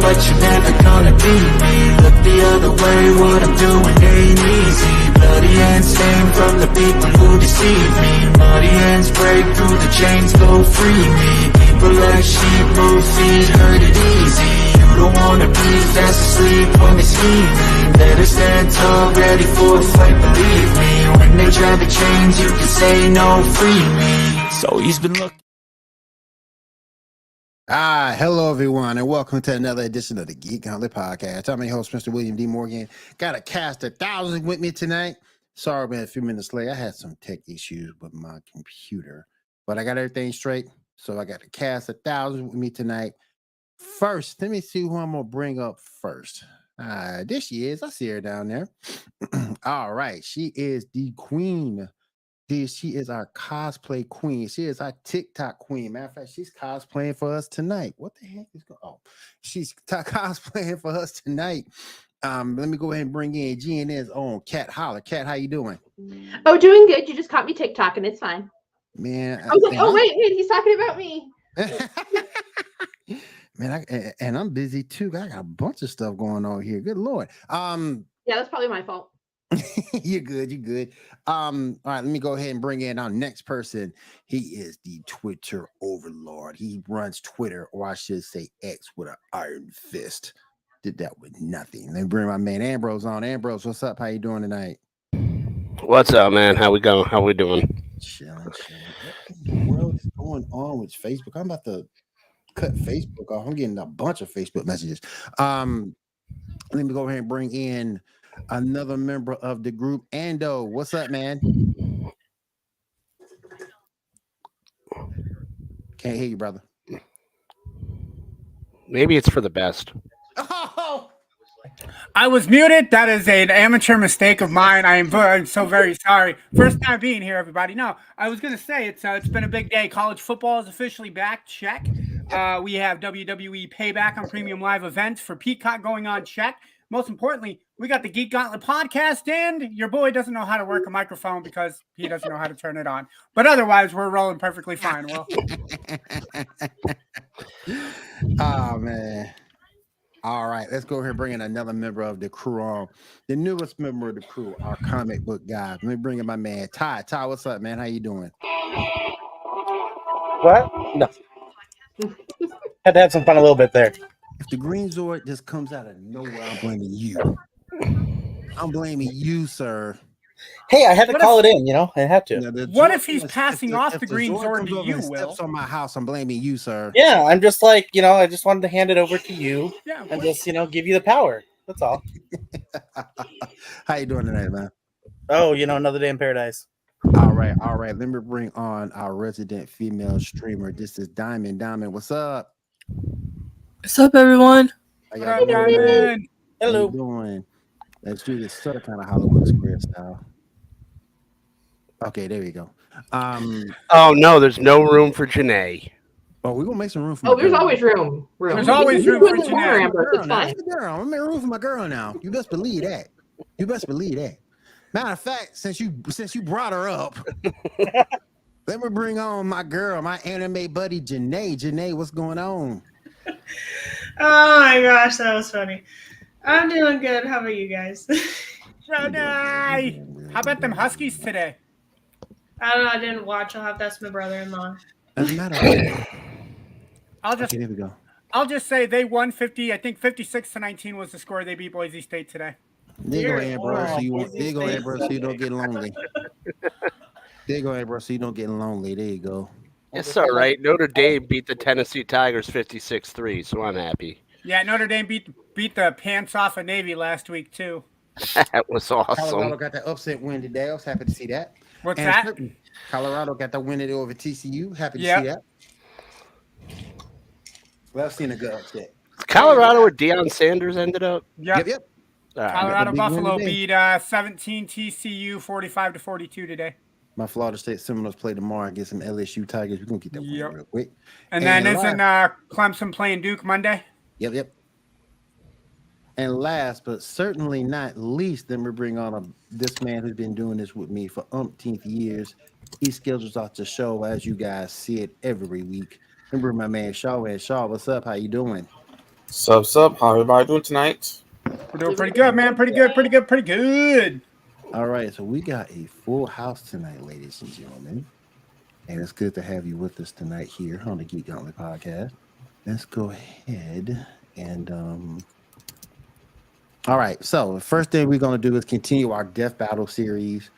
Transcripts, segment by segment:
but you're never gonna beat me. Look the other way, what I'm doing ain't easy. Bloody hands stained from the people who deceive me. Muddy hands break through the chains, go free me. People like sheep move feet, hurt it easy. You don't wanna be fast asleep when they scheming. Better stand tall, ready for a fight, believe me. When they try to change, you can say no, free me. So he's been looking. Hello everyone, and welcome to another edition of the Geek Gauntlet podcast. I'm your host, Mr. William D. Morgan. Got a cast 1,000 with me tonight. Sorry, man, a few minutes late. I had some tech issues with my computer, but I got everything straight. So I got a cast 1,000 with me tonight. First, let me see who I'm gonna bring up first. There she is. I see her down there. All right, she is the queen. She is our cosplay queen. She is our TikTok queen. Matter of fact, she's cosplaying for us tonight. What the heck is going on? Oh, she's cosplaying for us tonight. Let me go ahead and bring in GNN's own Cat Holler. Cat, how you doing? Oh, doing good. You just caught me TikToking. It's fine. Man, I was like, oh, wait, he's talking about me. Man, I'm busy too. I got a bunch of stuff going on here. Good Lord. Yeah, that's probably my fault. You're good. All right, let me go ahead and bring in our next person. He is the Twitter overlord. He runs Twitter, or I should say X, with an iron fist. Did that with nothing. Let me bring my man Ambrose on. Ambrose, what's up? How you doing tonight? What's up, man? How we going? How we doing? Chilling. What in the world is going on with Facebook? I'm about to cut Facebook off. I'm getting a bunch of Facebook messages. Let me go ahead and bring in another member of the group, Ando. What's up, man? Can't hear you, brother. Maybe it's for the best. Oh! I was muted. That is an amateur mistake of mine. I'm so very sorry. First time being here, everybody. No, I was going to say it's been a big day. College football is officially back. Check. We have WWE Payback on Premium Live events for Peacock going on. Check. Most importantly, we got the Geek Gauntlet podcast, and your boy doesn't know how to work a microphone because he doesn't know how to turn it on. But otherwise, we're rolling perfectly fine. Well, oh, man. All right, let's go ahead and bring in another member of the crew on. The newest member of the crew, our comic book guy. Let me bring in my man, Ty. Ty, what's up, man? How you doing? What? No. Had to have some fun a little bit there. If the Green Zord just comes out of nowhere, I'm blaming you. I'm blaming you, sir. Hey, I had to call it in, you know? I had to. What if he's passing off the Green Zord to you, Will? Steps on my house, I'm blaming you, sir. Yeah, I'm just like, I just wanted to hand it over to you and what? just, give you the power. That's all. How you doing tonight, man? Oh, another day in paradise. All right. Let me bring on our resident female streamer. This is Diamond. Diamond, what's up? What's up, everyone? How y'all doing? Hello. How you doing? Let's do this sort of kind of Hollywood Square style. Okay, there we go. Oh no, there's no room for Janae. Oh, we're gonna make some room for. Oh, there's always room. There's always room for Janae. It's fine. I'm gonna make room for my girl now. You best believe that. Matter of fact, since you brought her up, let me bring on my girl, my anime buddy Janae. Janae, what's going on? Oh my gosh, that was funny. I'm doing good. How about you guys? Janae! How about them Huskies today? I don't know. I didn't watch. I'll have to ask my brother-in-law. Doesn't matter. Okay, here we go. I'll just say they won 50. I think 56-19 was the score. They beat Boise State today. There you go, Ambrose. So you don't get lonely. There you go, Ambrose. So you don't get lonely. There you go. It's all right. Notre Dame beat the Tennessee Tigers 56-3, so I'm happy. Yeah, Notre Dame beat the pants off of Navy last week too. That was awesome. Colorado got that upset win today. I was happy to see that. What's that? Colorado got the win over TCU. Happy to see that. Well, I've seen a good upset. Colorado where Deion Sanders ended up? Yep. Colorado Buffalo beat 17 TCU 45-42 today. My Florida State Seminoles play tomorrow against some LSU Tigers. We're going to get that one real quick. And then isn't Clemson playing Duke Monday? Yep. And last, but certainly not least, then we bring on this man who's been doing this with me for umpteenth years. He schedules out the show as you guys see it every week. Remember my man Shaw. And Shaw, what's up? How you doing? Sup? How everybody doing tonight? We're doing pretty good, man. Pretty good. All right, so we got a full house tonight, ladies and gentlemen. And it's good to have you with us tonight here on the Geek Gauntlet podcast. Let's go ahead and all right, so the first thing we're going to do is continue our Death Battle series.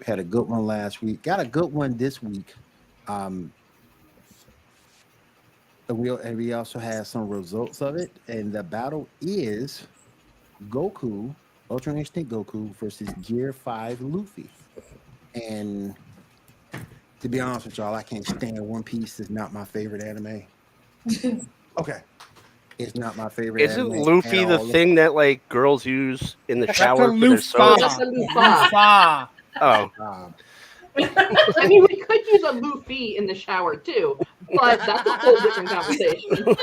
Had a good one last week. Got a good one this week. And we also have some results of it. And the battle is Goku, Ultra Instinct Goku versus Gear 5 Luffy. And to be honest with y'all, I can't stand One Piece. It's not my favorite anime. Okay. It's not my favorite Isn't anime. Luffy the thing that like girls use in the shower for their soap? That's a loofah. Oh. I mean, we could use a Luffy in the shower too, but that's a whole different conversation.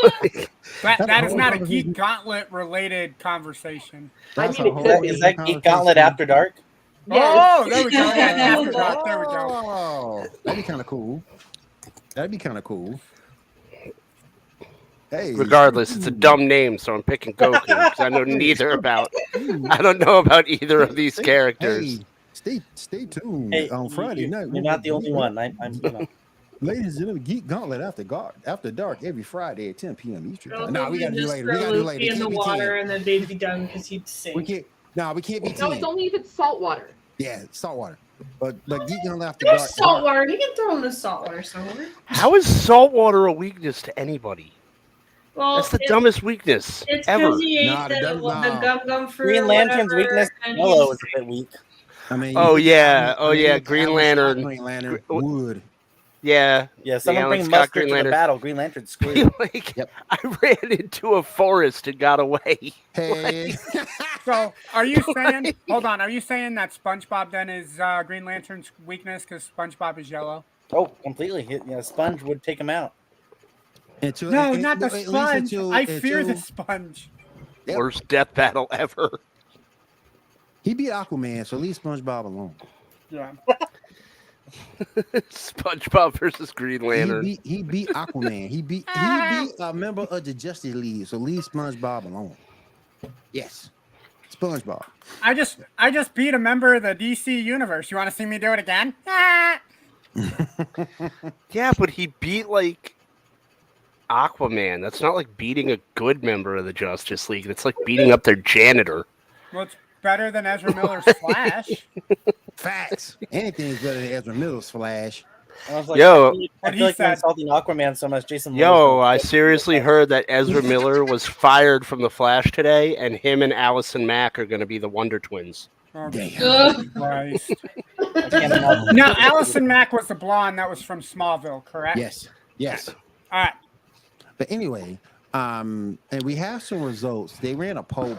That is not a Geek Gauntlet related conversation. I mean, it could be. Is that Geek Gauntlet After Dark? Yes. Oh, there we go. Yeah, After Dark. There we go. Oh, that'd be kind of cool. Hey, Regardless, it's a dumb name, so I'm picking Goku because I know I don't know about either of these characters. Hey, stay tuned Hey, on Friday night. You're not the only one. I'm Ladies and gentlemen, Geek Gauntlet After Dark every Friday at 10 p.m. Eastern Girl, time. No, we gotta do just later. throw We gotta do Luffy later. in the water and then they'd be done because he'd sink. We can't be 10. No, it's only if it's salt water. Yeah, salt water. But Geek Gauntlet After Dark. There's salt water. You can throw him in the salt water somewhere. How is salt water a weakness to anybody? Well, That's the dumbest weakness It's ever. because he ate Nah, the gum fruit. Green or Lantern's whatever, weakness and yellow he's- is a bit weak. I mean, Green Lantern. Green Lantern wood. Yeah. Yeah, someone Alan bring Scott, mustard Green to the Lantern. battle. Green Lantern's screwed. Yep. I ran into a forest and got away. Hey. So, are you saying? Hold on. Are you saying that SpongeBob then is Green Lantern's weakness because SpongeBob is yellow? Oh, completely. Sponge would take him out. No, not the sponge. I fear the sponge. Yep. Worst death battle ever. He beat Aquaman, so leave SpongeBob alone. Yeah. SpongeBob versus Green Lantern. He beat Aquaman. He beat a member of the Justice League, so leave SpongeBob alone. Yes. SpongeBob. I just beat a member of the DC universe. You want to see me do it again? Yeah, but he beat like Aquaman. That's not like beating a good member of the Justice League. It's like beating up their janitor. Well, it's better than Ezra Miller's Flash. Facts. Anything's better than Ezra Miller's Flash. I was like, Yo. I feel like you're insulting Aquaman so much, Jason. Yo, I seriously heard that Ezra Miller was fired from The Flash today, and him and Allison Mack are going to be the Wonder Twins. Oh, Damn. Christ. I can't imagine. Now, Allison Mack was the blonde that was from Smallville, correct? Yes. All right. But anyway, and we have some results. They ran a poll on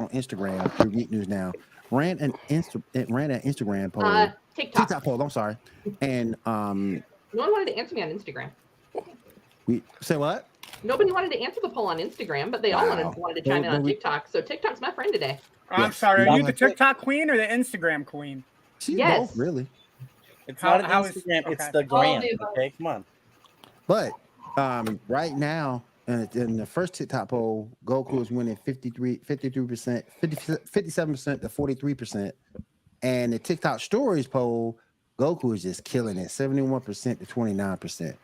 Instagram through Geek News Now. Ran an Instagram poll. TikTok poll. I'm sorry. And no one wanted to answer me on Instagram. we say what? Nobody wanted to answer the poll on Instagram, but they all wanted to chime in on TikTok. So TikTok's my friend today. I'm sorry. Are you the TikTok queen or the Instagram queen? She's Yes. both, really. It's not an Instagram. It's the gram. Okay, come on. But right now, in the first TikTok poll, Goku is winning 53%, 57% to 43%. And the TikTok stories poll, Goku is just killing it, 71% to 29%.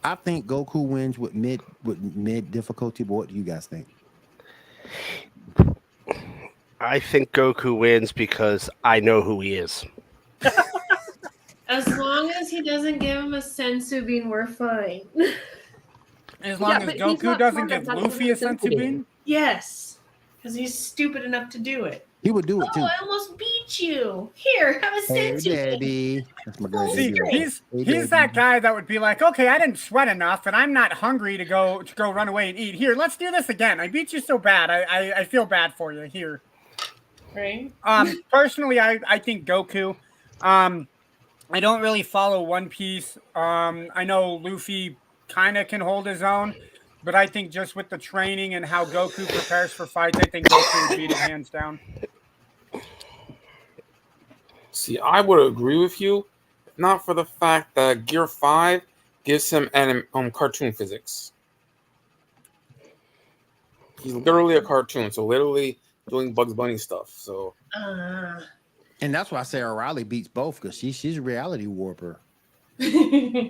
I think Goku wins with mid difficulty. But what do you guys think? I think Goku wins because I know who he is. As long as he doesn't give him a sensu bean, we're fine. As long as Goku doesn't give Luffy a sensu bean? Yes. Because he's stupid enough to do it. He would do it too. Oh, I almost beat you. Here, have a Hey, sensu bean. Daddy. That's my girl. See, Daddy. he's that guy that would be like, okay, I didn't sweat enough, and I'm not hungry to go run away and eat. Here, let's do this again. I beat you so bad. I feel bad for you. Here. Right? Personally, I think Goku. I don't really follow One Piece. I know Luffy kind of can hold his own, but I think just with the training and how Goku prepares for fights, I think Goku would beat it hands down. See, I would agree with you, not for the fact that Gear 5 gives him cartoon physics. He's literally a cartoon, so literally doing Bugs Bunny stuff. So And that's why Sarah Riley beats both because she's a reality warper. Yeah,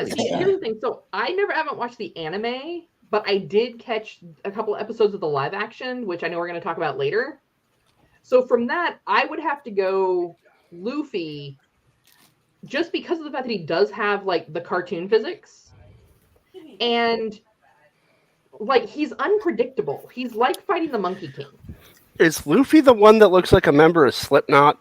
see, here's the thing. So I haven't watched the anime, but I did catch a couple episodes of the live action, which I know we're going to talk about later. So from that, I would have to go Luffy, just because of the fact that he does have like the cartoon physics, and like he's unpredictable. He's like fighting the Monkey King. Is Luffy the one that looks like a member of Slipknot?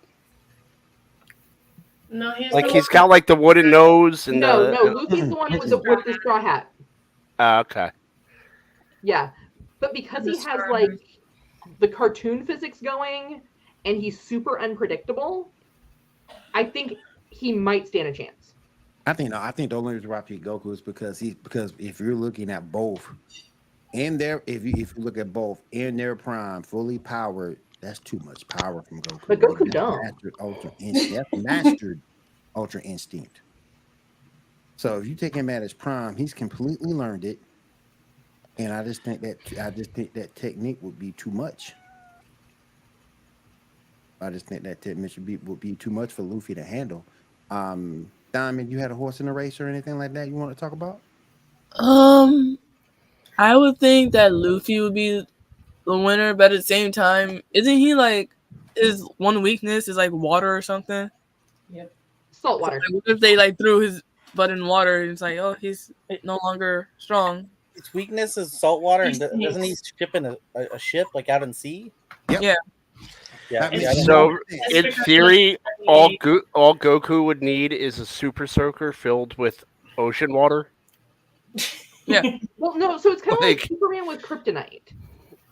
No, Like he's got like the wooden nose and no, Luffy's the one with the straw hat. Okay. Yeah, but because he has like the cartoon physics going and he's super unpredictable, I think he might stand a chance. I think the only reason why I pick Goku is because if you're looking at both in their if you look at both in their prime, fully powered, that's too much power from Goku. But Goku don't. Mastered Ultra Instinct. So if you take him at his prime, he's completely learned it. And I just think that technique would be too much. I just think that technique would be too much for Luffy to handle. Diamond, you had a horse in the race or anything like that you want to talk about? I would think that Luffy would be the winner, but at the same time, isn't he like his one weakness is like water or something? Yep. Salt water. Like, what if they like threw his butt in water and it's like, oh, he's no longer strong? His weakness is salt water, and doesn't he ship in a ship like out in sea? Yep. Yeah. Yeah. So in theory, all Goku would need is a super soaker filled with ocean water. Yeah. Well, no, so it's kind of like Superman with kryptonite.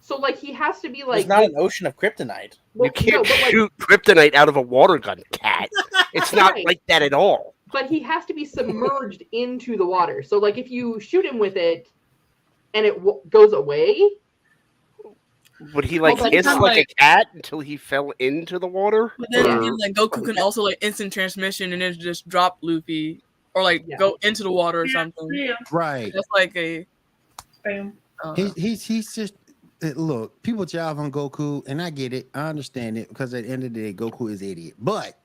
So like he has to be like There's not an ocean of kryptonite. Well, You can't no, but, shoot kryptonite out of a water gun, cat. It's not Right. like that at all. But he has to be submerged into the water. So like if you shoot him with it and it goes away, Would he like Well, but hiss it's not like like- a cat until he fell into the water? But then Or- again, like Goku can also like instant transmission and then just drop Luffy or like Yeah. go into the water or something. Yeah. Right. That's like a Bam. He's just look, people jive on Goku, and I get it, I understand it, because at the end of the day, Goku is an idiot. But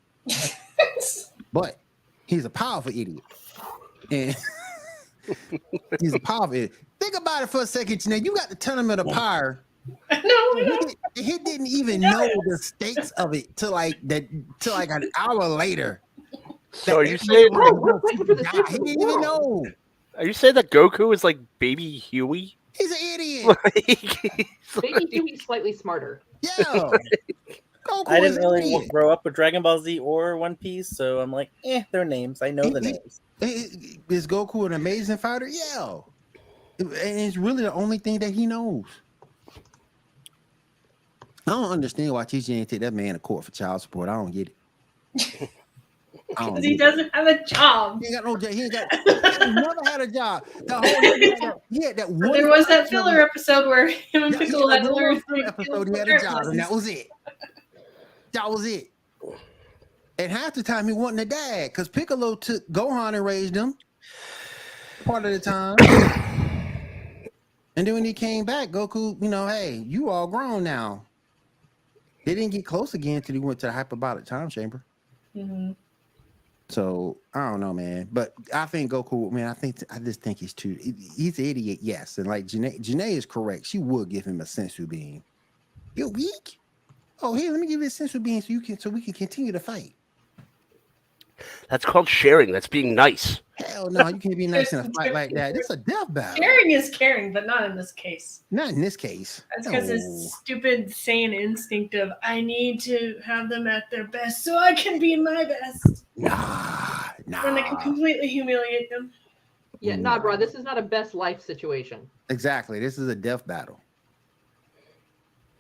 he's a powerful idiot. And he's a powerful idiot. Think about it for a second, Janae. You got the tournament of power. No. He didn't even know the stakes of it till like an hour later. So are you saying we're fighting for the He super didn't even world. know. are you saying that Goku is like baby Huey? He's an idiot. Maybe Huey's slightly smarter. Yeah. Goku I is didn't an really idiot. grow up with Dragon Ball Z or One Piece, so I'm like, they're names. I know the names. Is Goku an amazing fighter? Yeah. And it's really the only thing that he knows. I don't understand why TJ ain't take that man to court for child support. I don't get it. Because he doesn't have a job. He ain't got no job. He never had a job. That one. There was that filler episode where him and Yeah, Piccolo had to the learn. one filler episode, he had a job, and that was it. That was it. And half the time he wasn't a dad because Piccolo took Gohan and raised him part of the time. And then when he came back, Goku, hey, you all grown now. They didn't get close again until he went to the hyperbolic time chamber. Mm-hmm. So I don't know, man. But I think Goku, man, I just think he's an idiot, yes. And like Janae is correct. She would give him a sensu bean. You're weak? Oh, here, let me give you a sensu bean so we can continue to fight. That's called sharing. That's being nice. Hell no, you can't be nice in a fight like that. It's a death battle. Caring is caring, but not in this case. Not in this case. That's because No. his stupid Saiyan instinct of I need to have them at their best so I can be my best. Nah. When they can completely humiliate them. Yeah, nah, bro, this is not a best life situation. Exactly. This is a death battle.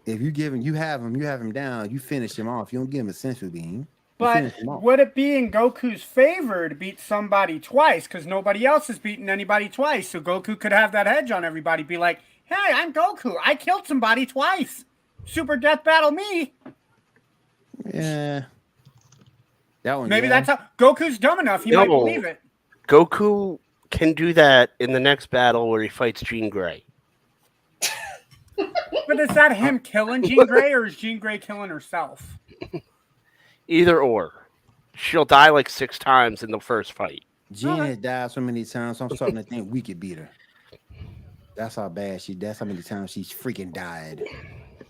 If you have him down, you finish him off. You don't give him a sensu bean. But would it be in Goku's favor to beat somebody twice? Because nobody else has beaten anybody twice. So Goku could have that edge on everybody. Be like, hey, I'm Goku. I killed somebody twice. Super death battle me. Yeah. That one. Maybe yeah. that's how Goku's dumb enough. He might believe it. Goku can do that in the next battle where he fights Jean Grey. But is that him killing Jean Grey, or is Jean Grey killing herself? Either or. She'll die like 6 times in the first fight. Jean has died so many times, so I'm starting to think we could beat her. That's how bad that's how many times she's freaking died.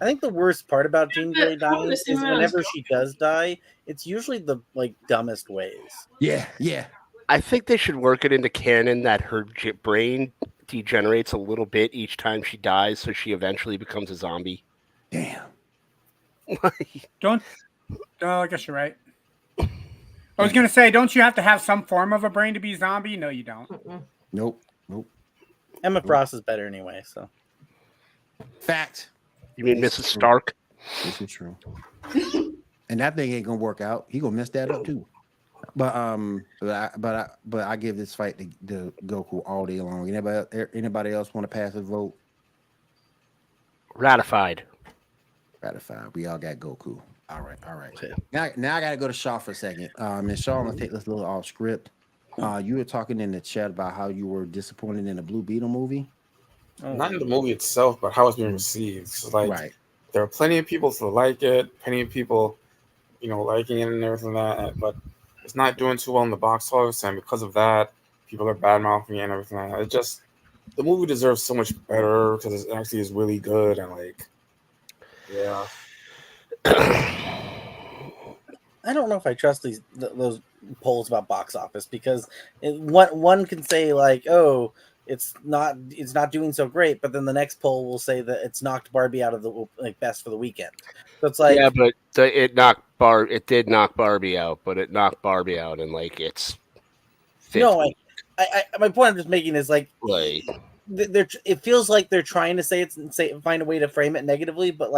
I think the worst part about Jean Grey probably dying the is same amount as whenever she does die, it's usually the dumbest ways. Yeah. I think they should work it into canon that her brain degenerates a little bit each time she dies, so she eventually becomes a zombie. Damn. Don't. Oh, I guess you're right. I was gonna say, don't you have to have some form of a brain to be zombie? No, you don't. Nope. Emma Frost is better anyway, so. Fact. You mean Mrs. Stark? This is true. And that thing ain't gonna work out. He gonna mess that up too. But I give this fight to Goku all day long. Anybody else want to pass a vote? Ratified. We all got Goku. All right. Okay. Now I gotta go to Shaw for a second. Miss Shaw, I'm gonna take this a little off script. You were talking in the chat about how you were disappointed in the Blue Beetle movie. Not in the movie itself, but how it's being received. It's like Right. there are plenty of people to like it, plenty of people, liking it and everything like that. But it's not doing too well in the box office, and because of that, people are bad mouthing it and everything like that. It just the movie deserves so much better because it actually is really good and yeah. I don't know if I trust those polls about box office because one can say oh, it's not doing so great, but then the next poll will say that it's knocked Barbie out of the best for the weekend. So it's yeah, but it did knock Barbie out, but it knocked Barbie out and it's 50. No, I my point I'm just making is it feels like they're trying to find a way to frame it negatively, but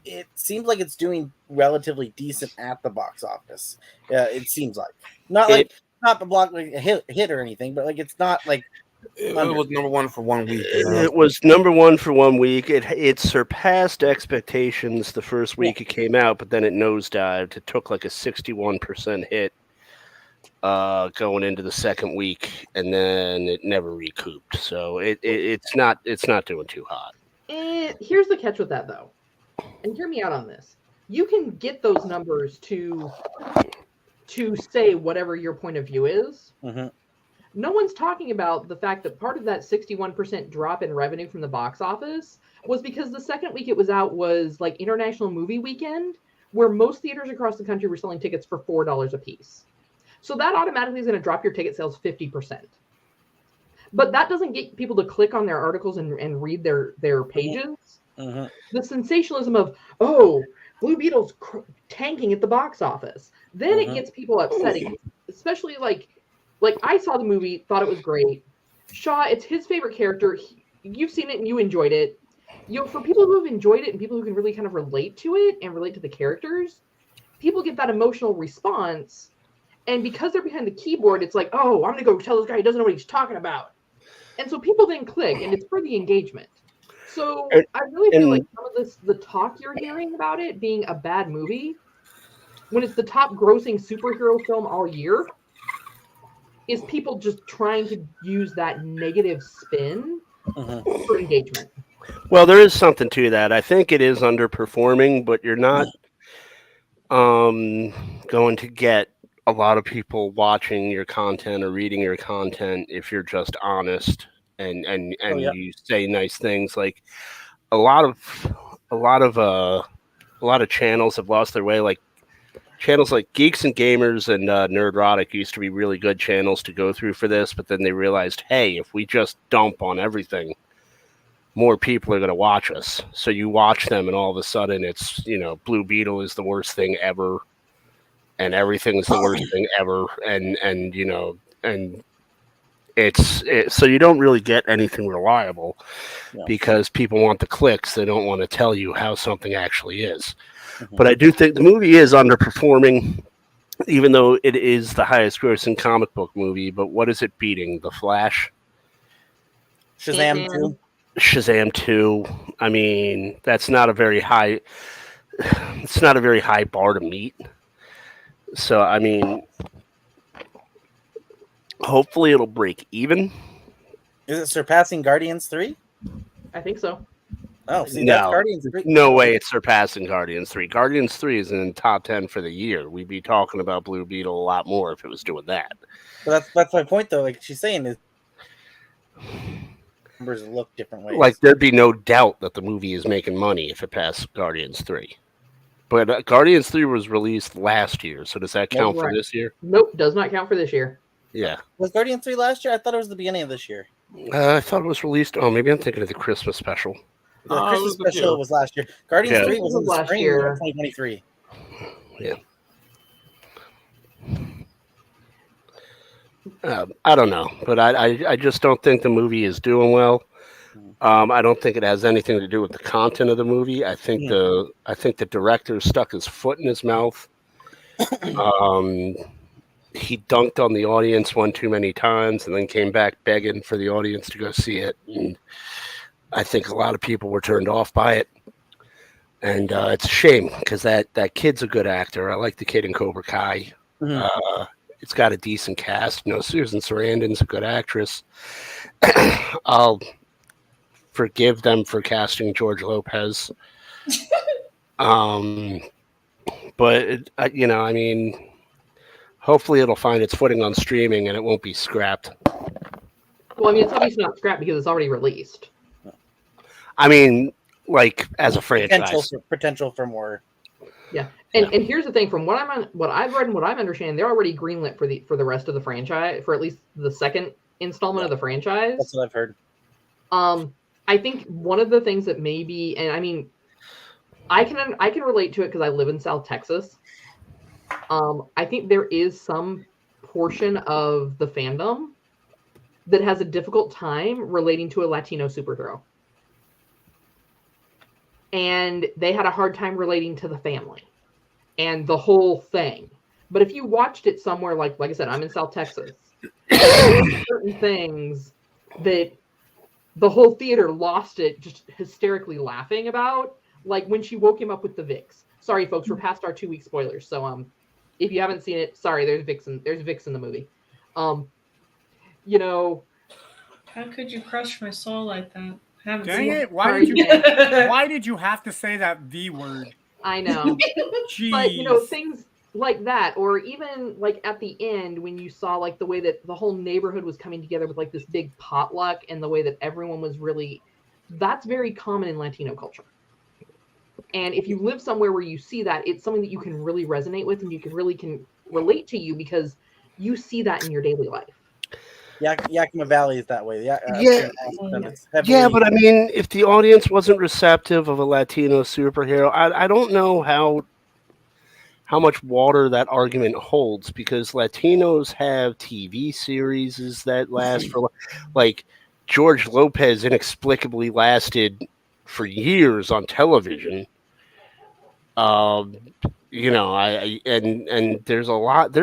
it seems like it's doing relatively decent at the box office. It seems like not the block a hit or anything, but it's not it was number one for 1 week. It was number one for 1 week. It surpassed expectations the first week it came out, but then it nosedived. It took a 61% hit going into the second week, and then it never recouped. So it's not doing too hot. Here's the catch with that though, and hear me out on this. You can get those numbers to say whatever your point of view is. Mm-hmm. No one's talking about the fact that part of that 61% drop in revenue from the box office was because the second week it was out was International Movie Weekend, where most theaters across the country were selling tickets for $4 a piece. So that automatically is going to drop your ticket sales 50%. But that doesn't get people to click on their articles and read their pages. Mm-hmm. The sensationalism of, oh, Blue Beetle's tanking at the box office. Then it gets people upsetting, especially I saw the movie, thought it was great. Shaw, it's his favorite character. You've seen it and you enjoyed it. For people who have enjoyed it and people who can really kind of relate to it and relate to the characters, people get that emotional response. And because they're behind the keyboard, it's oh, I'm going to go tell this guy he doesn't know what he's talking about. And so people then click, and it's for the engagement. So I really feel some of the talk you're hearing about it being a bad movie, when it's the top grossing superhero film all year, is people just trying to use that negative spin for engagement. Well, there is something to that. I think it is underperforming, but you're not going to get a lot of people watching your content or reading your content if you're just honest and you say nice things. A lot of channels have lost their way. Channels like Geeks and Gamers and Nerdrotic used to be really good channels to go through for this, but then they realized, hey, if we just dump on everything, more people are going to watch us. So you watch them, and all of a sudden it's Blue Beetle is the worst thing ever. And everything is the worst thing ever, and so you don't really get anything reliable because people want the clicks. They don't want to tell you how something actually is. But I do think the movie is underperforming, even though it is the highest grossing comic book movie. But what is it beating? The Flash? Shazam 2? Shazam 2. I mean, that's not a very high. It's not a very high bar to meet. So, I mean, hopefully it'll break even. Is it surpassing Guardians 3? I think so. Oh, see, that's No, Guardians 3. no way it's surpassing Guardians 3. Guardians 3 is in the top 10 for the year. We'd be talking about Blue Beetle a lot more if it was doing that. But that's my point, though. Like she's saying, is numbers look different ways. Like, there'd be no doubt that the movie is making money if it passed Guardians 3. But Guardians 3 was released last year, so does that count for this year? Nope, does not count for this year. Yeah. Was Guardians 3 last year? I thought it was the beginning of this year. I thought it was released. Oh, maybe I'm thinking of the Christmas special. The Christmas special was last year. Guardians 3 was in the last spring year. of 2023. Yeah. I don't know, but I just don't think the movie is doing well. I don't think it has anything to do with the content of the movie. I think the director stuck his foot in his mouth. He dunked on the audience one too many times and then came back begging for the audience to go see it. And I think a lot of people were turned off by it. And it's a shame because that kid's a good actor. I like the kid in Cobra Kai. Mm-hmm. It's got a decent cast. You know, Susan Sarandon's a good actress. I'll forgive them for casting George Lopez. But, I mean, hopefully it'll find its footing on streaming and it won't be scrapped. Well, I mean, it's obviously not scrapped because it's already released. I mean, like, as a franchise. Potential for more. Yeah. And here's the thing, from what I've read and what I'm understanding, they're already greenlit for the rest of the franchise, for at least the second installment of the franchise. That's what I've heard. I think one of the things that maybe, and I mean, I can relate to it because I live in South Texas. I think there is some portion of the fandom that has a difficult time relating to a Latino superhero. And they had a hard time relating to the family and the whole thing. But if you watched it somewhere, like I said, I'm in South Texas, there were certain things that the whole theater lost it just hysterically laughing about, like when she woke him up with the Vicks. Sorry, folks, we're past our 2-week spoilers. So if you haven't seen it, sorry, there's Vicks in the movie. You know, how could you crush my soul like that? Dang it! Why did you have to say that V word? I know. Jeez. But you know, things like that, or even like at the end when you saw like the way that the whole neighborhood was coming together with like this big potluck, and the way that everyone was really, that's very common in Latino culture. And if you live somewhere where you see that, it's something that you can really resonate with, and you can relate to you because you see that in your daily life. Yakima Valley is that way. Yeah, but I mean, if the audience wasn't receptive of a Latino superhero, I don't know how much water that argument holds, because Latinos have TV series that last for, like, George Lopez inexplicably lasted for years on television. You know, and there's a lot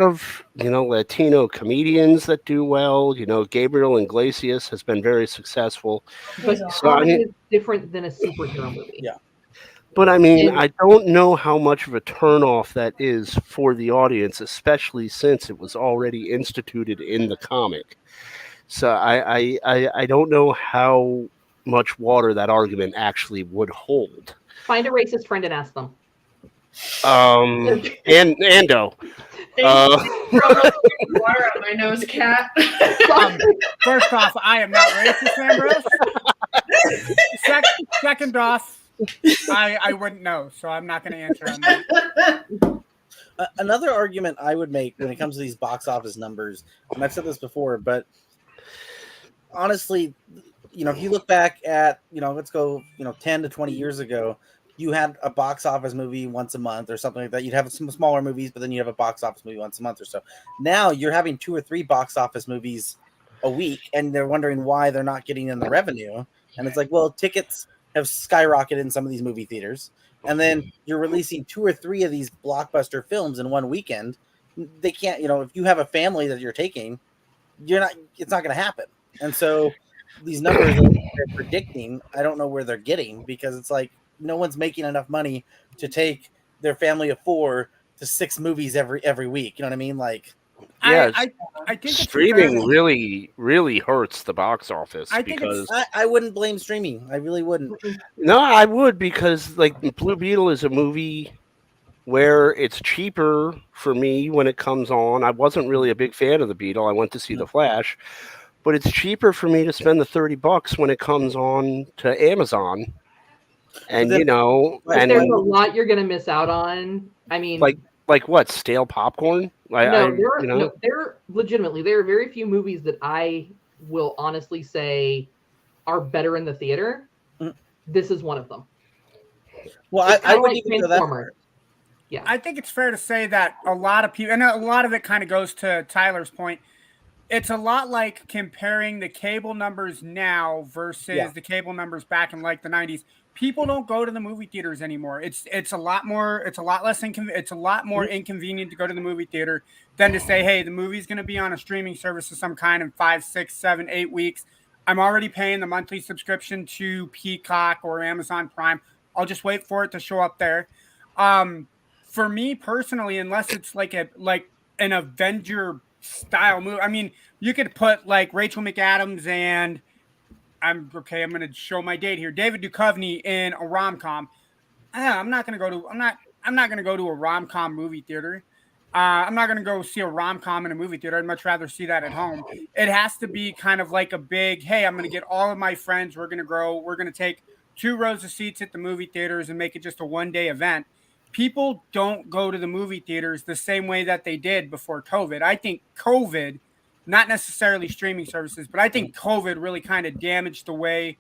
of, you know, Latino comedians that do well. You know, Gabriel Iglesias has been very successful. But comedy is different than a superhero movie. Yeah. But I mean, I don't know how much of a turnoff that is for the audience, especially since it was already instituted in the comic. So I don't know how much water that argument actually would hold. Find a racist friend and ask them. And Ando. Water on my nose, cat. First off, I am not racist, Ambrose. Second off, I wouldn't know, so I'm not going to answer on that. Another argument I would make when it comes to these box office numbers, and I've said this before, but honestly, you know, if you look back at, you know, let's go, 10 to 20 years ago, you had a box office movie once a month or something like that. You'd have some smaller movies, but then you have a box office movie once a month or so. Now you're having 2 or 3 box office movies a week, and they're wondering why they're not getting in the revenue. And it's like, well, tickets have skyrocketed in some of these movie theaters. And then you're releasing 2 or 3 of these blockbuster films in one weekend. They can't, if you have a family that you're taking, it's not going to happen. And so these numbers that they're predicting, I don't know where they're getting, because it's like, no one's making enough money to take their family of 4 to 6 movies every week. You know what I mean? Like, Yeah, I think it's streaming fair- really hurts the box office I think it's- because I wouldn't blame streaming. I really wouldn't. no, I would because like Blue Beetle is a movie where it's cheaper for me when it comes on. I wasn't really a big fan of the Beetle. I went to see the Flash, but it's cheaper for me to spend the $30 when it comes on to Amazon. And then- you know, But and there's a lot you're gonna miss out on. I mean, like what, stale popcorn? there legitimately there are very few movies that I will honestly say are better in the theater. This is one of them. Well, It's I kinda wouldn't like even go that Transformers. far. Yeah, I think it's fair to say that a lot of people, and a lot of it kind of goes to Tyler's point. It's a lot like comparing the cable numbers now versus the cable numbers back in like the 90s. People don't go to the movie theaters anymore. It's a lot more. It's a lot less it's a lot more inconvenient to go to the movie theater than to say, hey, the movie's going to be on a streaming service of some kind in 5, 6, 7, 8 weeks. I'm already paying the monthly subscription to Peacock or Amazon Prime. I'll just wait for it to show up there. For me personally, unless it's like an Avenger style movie. I mean, you could put like Rachel McAdams and I'm going to show my date here. David Duchovny in a rom-com. I'm not going to go to a rom-com movie theater. I'm not going to go see a rom-com in a movie theater. I'd much rather see that at home. It has to be kind of like a big, hey, I'm going to get all of my friends. We're going to take 2 rows of seats at the movie theaters and make it just a one-day event. People don't go to the movie theaters the same way that they did before COVID. I think COVID, not necessarily streaming services, but I think COVID really kind of damaged the way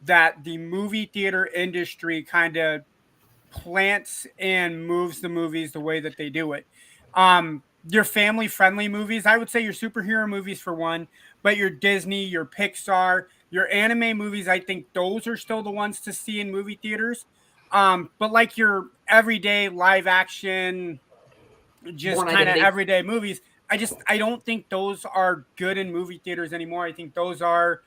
that the movie theater industry kind of plants and moves the movies the way that they do it. Your family-friendly movies, I would say your superhero movies for one, but your Disney, your Pixar, your anime movies, I think those are still the ones to see in movie theaters. But like your everyday live action, just Born kind of Identity. everyday movies, I don't think those are good in movie theaters anymore. I think those are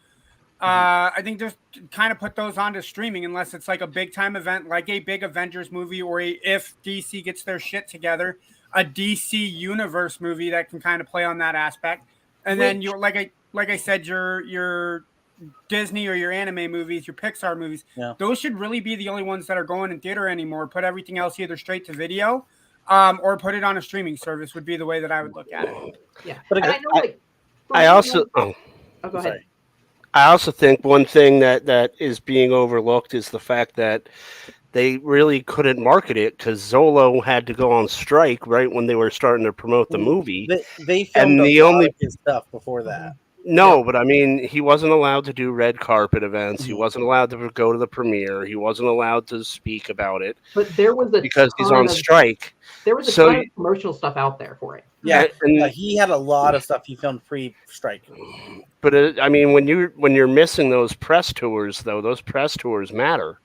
I think just kind of put those onto streaming unless it's like a big time event, like a big Avengers movie, or if DC gets their shit together, a DC universe movie that can kind of play on that aspect. And then you're like I said, your Disney or your anime movies, your Pixar movies, those should really be the only ones that are going in theater anymore. Put everything else either straight to video, or put it on a streaming service would be the way that I would look at it. Yeah, but and I know, like, I also go ahead. I also think one thing that is being overlooked is the fact that they really couldn't market it because Zolo had to go on strike right when they were starting to promote the movie. They filmed a lot of his stuff before that. No, but I mean, he wasn't allowed to do red carpet events. He wasn't allowed to go to the premiere. He wasn't allowed to speak about it. But there was because he's on strike. There was a ton of promotional stuff out there for it. Yeah, he had a lot of stuff he filmed pre-strike. But I mean, when you're missing those press tours, though, those press tours matter.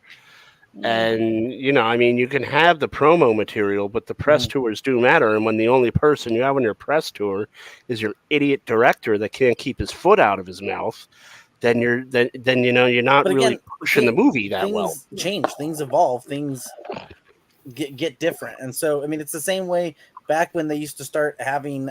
And I mean, you can have the promo material, but the press tours do matter. And when the only person you have on your press tour is your idiot director that can't keep his foot out of his mouth, then you're not really pushing the movie that well. Things change, things evolve, things get different, and so I mean, it's the same way back when they used to start having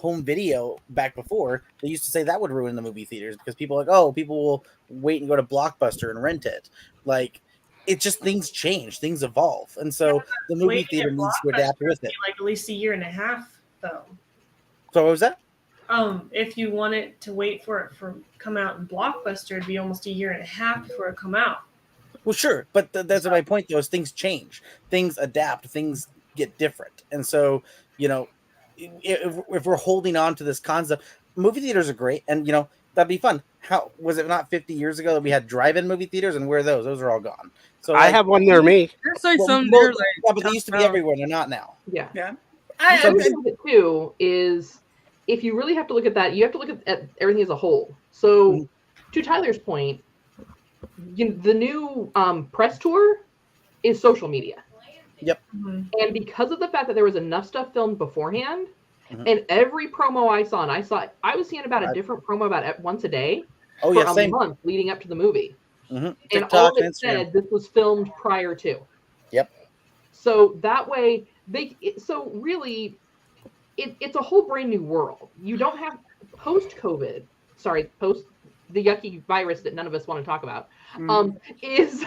home video back before. They used to say that would ruin the movie theaters because people will wait and go to Blockbuster and rent it. Like, it's just things change, things evolve, and so the movie theater needs to adapt with it. Like at least a year and a half, though. So what was that? If you want it to wait for it to come out in Blockbuster, it'd be almost a year and a half before it come out. Well, sure, but that's my point. Though, is things change, things adapt, things get different, and so if we're holding on to this concept, movie theaters are great, and that'd be fun. How was it not 50 years ago that we had drive-in movie theaters, and where are those? Those are all gone. So I have one near me. There's like some but they used to be everywhere. They're not now. Yeah. I think it too is if you really have to look at that, you have to look at everything as a whole. So, to Tyler's point, the new press tour is social media. Yep. And because of the fact that there was enough stuff filmed beforehand, and every promo I saw, I was seeing about a different promo about once a day for a month leading up to the movie. And TikTok, all of it Instagram. said this was filmed prior to. Yep. So that way, really, it's a whole brand new world. You don't have post the yucky virus that none of us want to talk about. Is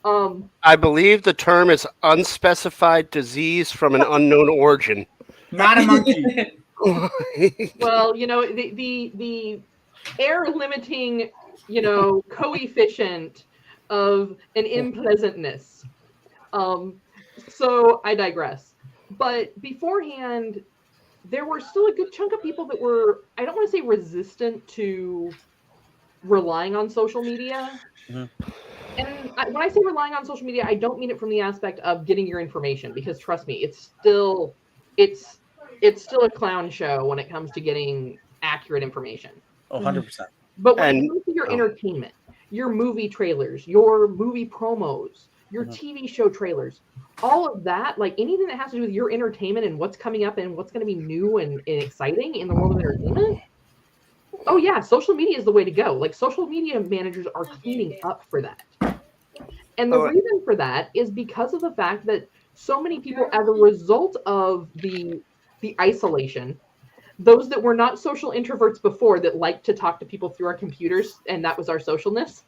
I believe the term is unspecified disease from an unknown origin. Not a monkey. Well, the air limiting, coefficient of an unpleasantness. So I digress. But beforehand, there were still a good chunk of people that were, I don't want to say resistant to relying on social media. Mm-hmm. And when I say relying on social media, I don't mean it from the aspect of getting your information, because trust me, it's still a clown show when it comes to getting accurate information. 100%. But when it comes to your entertainment, your movie trailers, your movie promos, your TV show trailers, all of that, like anything that has to do with your entertainment and what's coming up and what's going to be new and exciting in the world of entertainment, oh yeah, social media is the way to go. Like social media managers are cleaning up for that. And the reason for that is because of the fact that so many people, as a result of the isolation, those that were not social introverts before that liked to talk to people through our computers, and that was our socialness,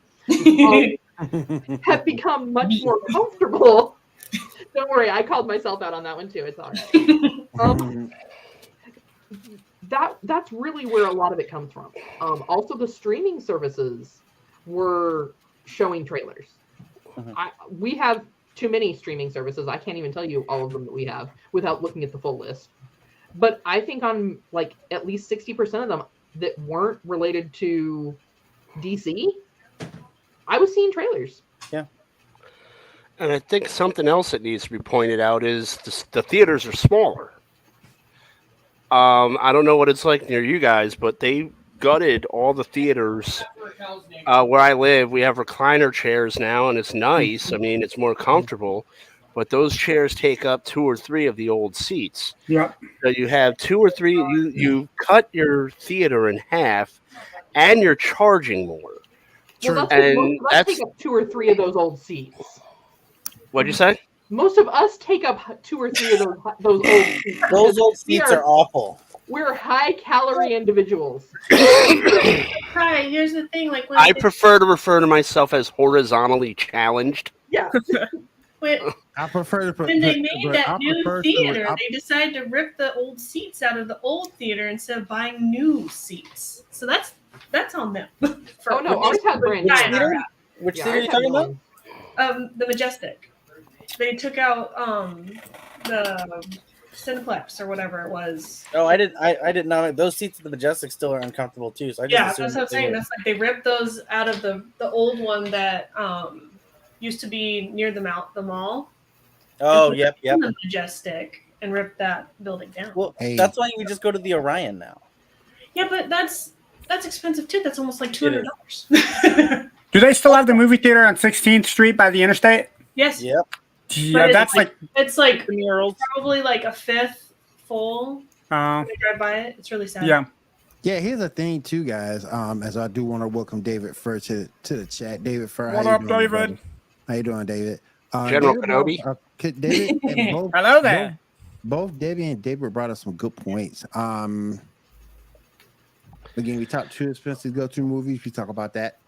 have become much more comfortable. Don't worry, I called myself out on that one too. It's all right. That's really where a lot of it comes from. Also, the streaming services were showing trailers. We have too many streaming services. I can't even tell you all of them that we have without looking at the full list. But I think on like at least 60% of them that weren't related to DC, I was seeing trailers. Yeah. And I think something else that needs to be pointed out is the theaters are smaller. I don't know what it's like near you guys, but they gutted all the theaters where I live. We have recliner chairs now, and it's nice. I mean, it's more comfortable. But those chairs take up 2 or 3 of the old seats. Yep. So you have 2 or 3. You cut your theater in half, and you're charging more. Well, that's take up 2 or 3 of those old seats. What'd you say? Most of us take up 2 or 3 of those old seats. Those old seats are awful. We're high-calorie individuals. Right. Here's the thing. Like, I prefer to refer to myself as horizontally challenged. Yeah. I prefer to. When they made that new theater, they decided to rip the old seats out of the old theater instead of buying new seats. So that's on them. Oh no, ours had brand new. Which theater are you talking about? The Majestic. They took out the Cineplex or whatever it was. Oh, I didn't know those seats at the Majestic still are uncomfortable too. So that's what I'm saying. That's like they ripped those out of the old one that used to be near the mall. Oh, yep. The Majestic, and ripped that building down. Well, that's why you just go to the Orion now. Yeah, but that's expensive too. That's almost like $200. Do they still have the movie theater on 16th Street by the interstate? Yes. Yep. Yeah, that's it's like probably like a fifth full. When I drive by it, it's really sad. Yeah. Yeah, here's the thing too, guys. As I do want to welcome David Fur to the chat. David Fur, what up, David? Brother? How you doing, David? General Kenobi. David, and hello there. Both Debbie and David brought us some good points. Again, we talked too expensive to go to movies. We talk about that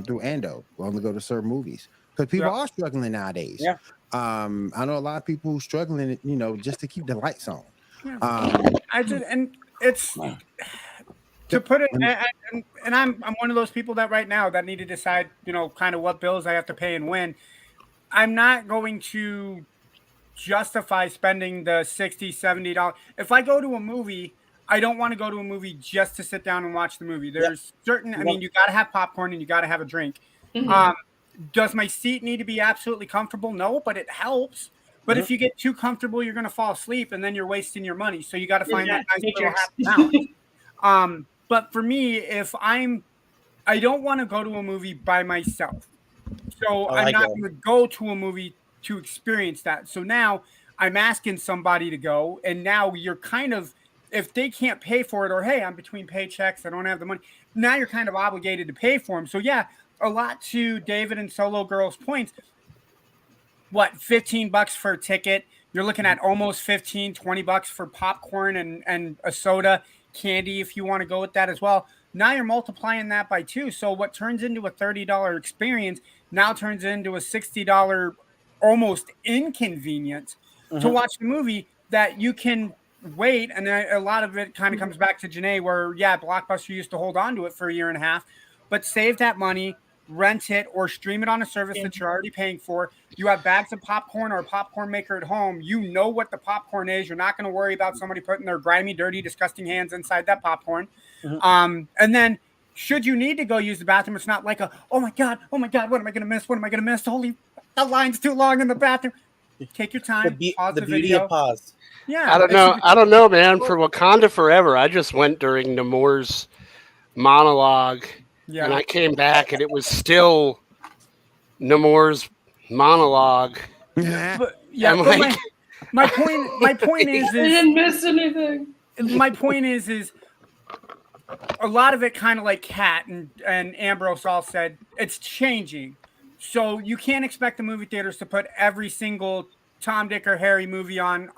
through Ando. We only go to certain movies because people are struggling nowadays. Yeah. I know a lot of people struggling, just to keep the lights on. It's to put it, and I'm one of those people that right now that need to decide, kind of what bills I have to pay and when. I'm not going to justify spending the $60, $70. If I go to a movie, I don't want to go to a movie just to sit down and watch the movie. There's certain, I mean, you got to have popcorn and you got to have a drink. Mm-hmm. Does my seat need to be absolutely comfortable? No, but it helps. But if you get too comfortable, you're going to fall asleep and then you're wasting your money. So you got to find that nice little happy balance. But for me, I don't want to go to a movie by myself. So I'm not going to go to a movie to experience that. So now I'm asking somebody to go, and now you're kind of, if they can't pay for it, or hey, I'm between paychecks, I don't have the money. Now you're kind of obligated to pay for them. So yeah, a lot to David and Solo Girl's points. What, $15 for a ticket? You're looking at almost $15-20 for popcorn and a soda, candy if you want to go with that as well. Now you're multiplying that by 2. So what turns into a $30 experience now turns into a $60 almost inconvenience to watch the movie that you can wait. And then a lot of it kind of comes back to Janae where, yeah, Blockbuster used to hold on to it for a year and a half, but save that money, rent it, or stream it on a service that you're already paying for. You have bags of popcorn or a popcorn maker at home. You know what the popcorn is. You're not going to worry about somebody putting their grimy, dirty, disgusting hands inside that popcorn. And then should you need to go use the bathroom, it's not like oh my God, what am I going to miss? What am I going to miss? Holy, that line's too long in the bathroom. Take your time. Pause the video. Pause. Yeah. I don't know, man. For Wakanda Forever, I just went during Namor's monologue, and I came back, and it was still Namor's monologue. My point is I didn't miss anything. My point is a lot of it, kind of like Kat and Ambrose all said, it's changing. So you can't expect the movie theaters to put every single Tom, Dick, or Harry movie on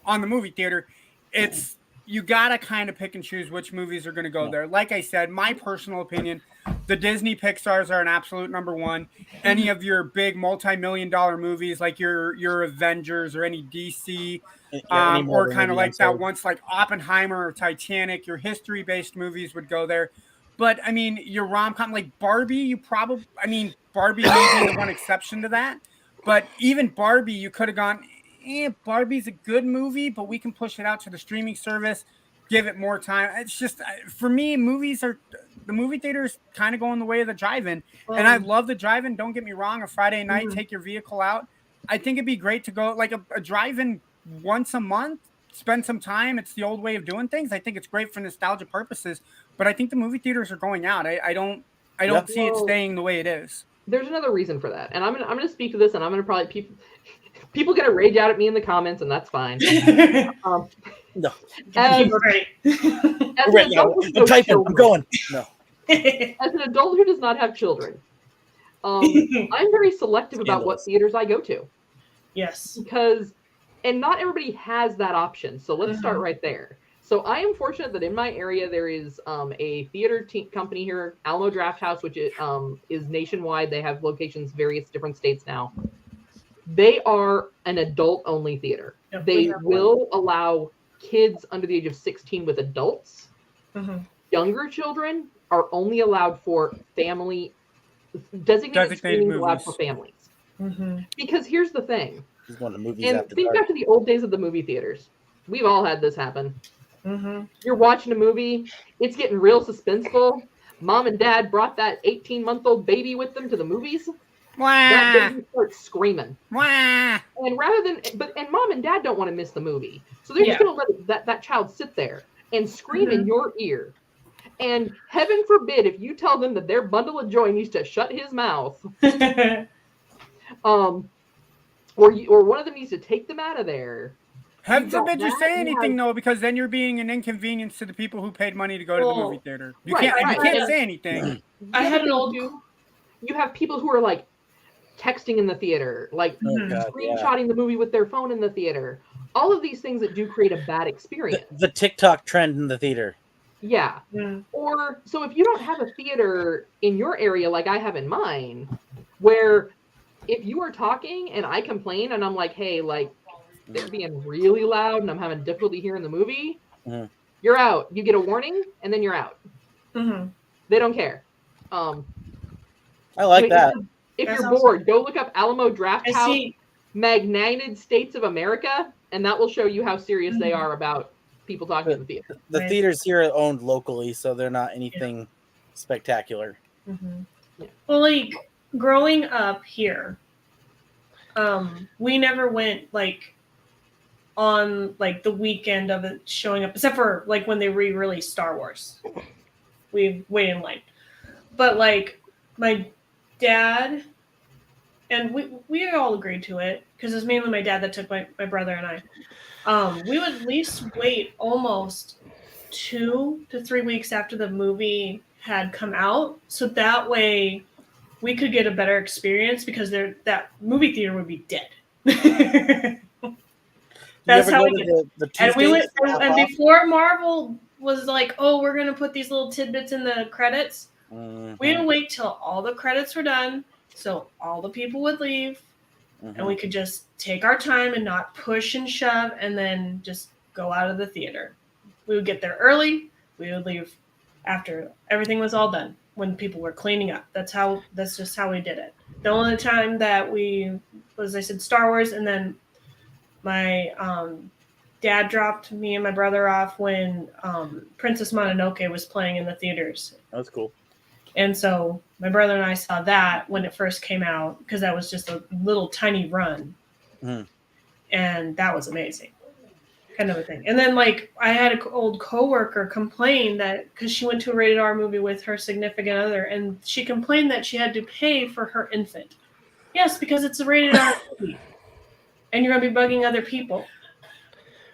the movie theater. It's you gotta kind of pick and choose which movies are going to go there. Like I said, my personal opinion, the Disney Pixars are an absolute number one. Any of your big multi-million-dollar movies like your Avengers or any DC, or kind of like that once like Oppenheimer or Titanic, your history-based movies would go there. But I mean, your rom-com like Barbie, Barbie may be the one exception to that. But even Barbie, you could have gone, Barbie's a good movie, but we can push it out to the streaming service, give it more time. It's just, for me, the movie theaters kind of going the way of the drive-in. And I love the drive-in. Don't get me wrong. A Friday night, take your vehicle out. I think it'd be great to go like a drive-in once a month, spend some time. It's the old way of doing things. I think it's great for nostalgia purposes, but I think the movie theaters are going out. I don't see it staying the way it is. There's another reason for that, and I'm gonna speak to this, and I'm gonna probably people gonna rage out at me in the comments, and that's fine. No, I'm typing. I'm going. No. As an adult who does not have children, I'm very selective about what theaters I go to. Yes, and not everybody has that option. So let's start right there. So I am fortunate that in my area there is a theater company here, Alamo Drafthouse, which is nationwide. They have locations various different states now. They are an adult-only theater. Yep, they will allow kids under the age of 16 with adults. Younger children are only allowed for family designated screenings allowed for families. Because here's the thing. And think back to the old days of the movie theaters. We've all had this happen. You're watching a movie, it's getting real suspenseful. Mom and dad brought that 18-month-old baby with them to the movies. That baby starts screaming. And mom and dad don't want to miss the movie. So they're just going to let that child sit there and scream in your ear. And heaven forbid if you tell them that their bundle of joy needs to shut his mouth. Or one of them needs to take them out of there. Heaven forbid you say anything, though, because then you're being an inconvenience to the people who paid money to go to the movie theater. You can't say anything. I had an old. You have people who are like texting in the theater, like screenshotting the movie with their phone in the theater. All of these things that do create a bad experience. The TikTok trend in the theater. Yeah. Or so if you don't have a theater in your area like I have in mine, where if you are talking and I complain and I'm like, hey, like, they're being really loud and I'm having difficulty hearing the movie, you're out. You get a warning and then you're out. They don't care. I like that. If you're bored, go look up Alamo Drafthouse, Magnited States of America, and that will show you how serious they are about people talking in the theater. The theaters here are owned locally, so they're not anything spectacular. Well, like, growing up here, we never went, like, on like the weekend of it showing up, except for like when they re-released Star Wars. We wait in line. But like my dad, and we all agreed to it because it's mainly my dad that took my brother and I. We would at least wait almost 2 to 3 weeks after the movie had come out, so that way we could get a better experience because that movie theater would be dead. That's how go we to did. the And we went, Tuesdays half and off? before Marvel was like, "Oh, we're gonna put these little tidbits in the credits," we didn't wait till all the credits were done, so all the people would leave, and we could just take our time and not push and shove, and then just go out of the theater. We would get there early. We would leave after everything was all done, when people were cleaning up. That's just how we did it. The only time that we was, I said, Star Wars, and then my dad dropped me and my brother off when Princess Mononoke was playing in the theaters. That was cool. And so my brother and I saw that when it first came out, because that was just a little tiny run. And that was amazing. Kind of a thing. And then, like, I had an old coworker complain that because she went to a rated R movie with her significant other, and she complained that she had to pay for her infant. Yes, because it's a rated R movie, and you're gonna be bugging other people.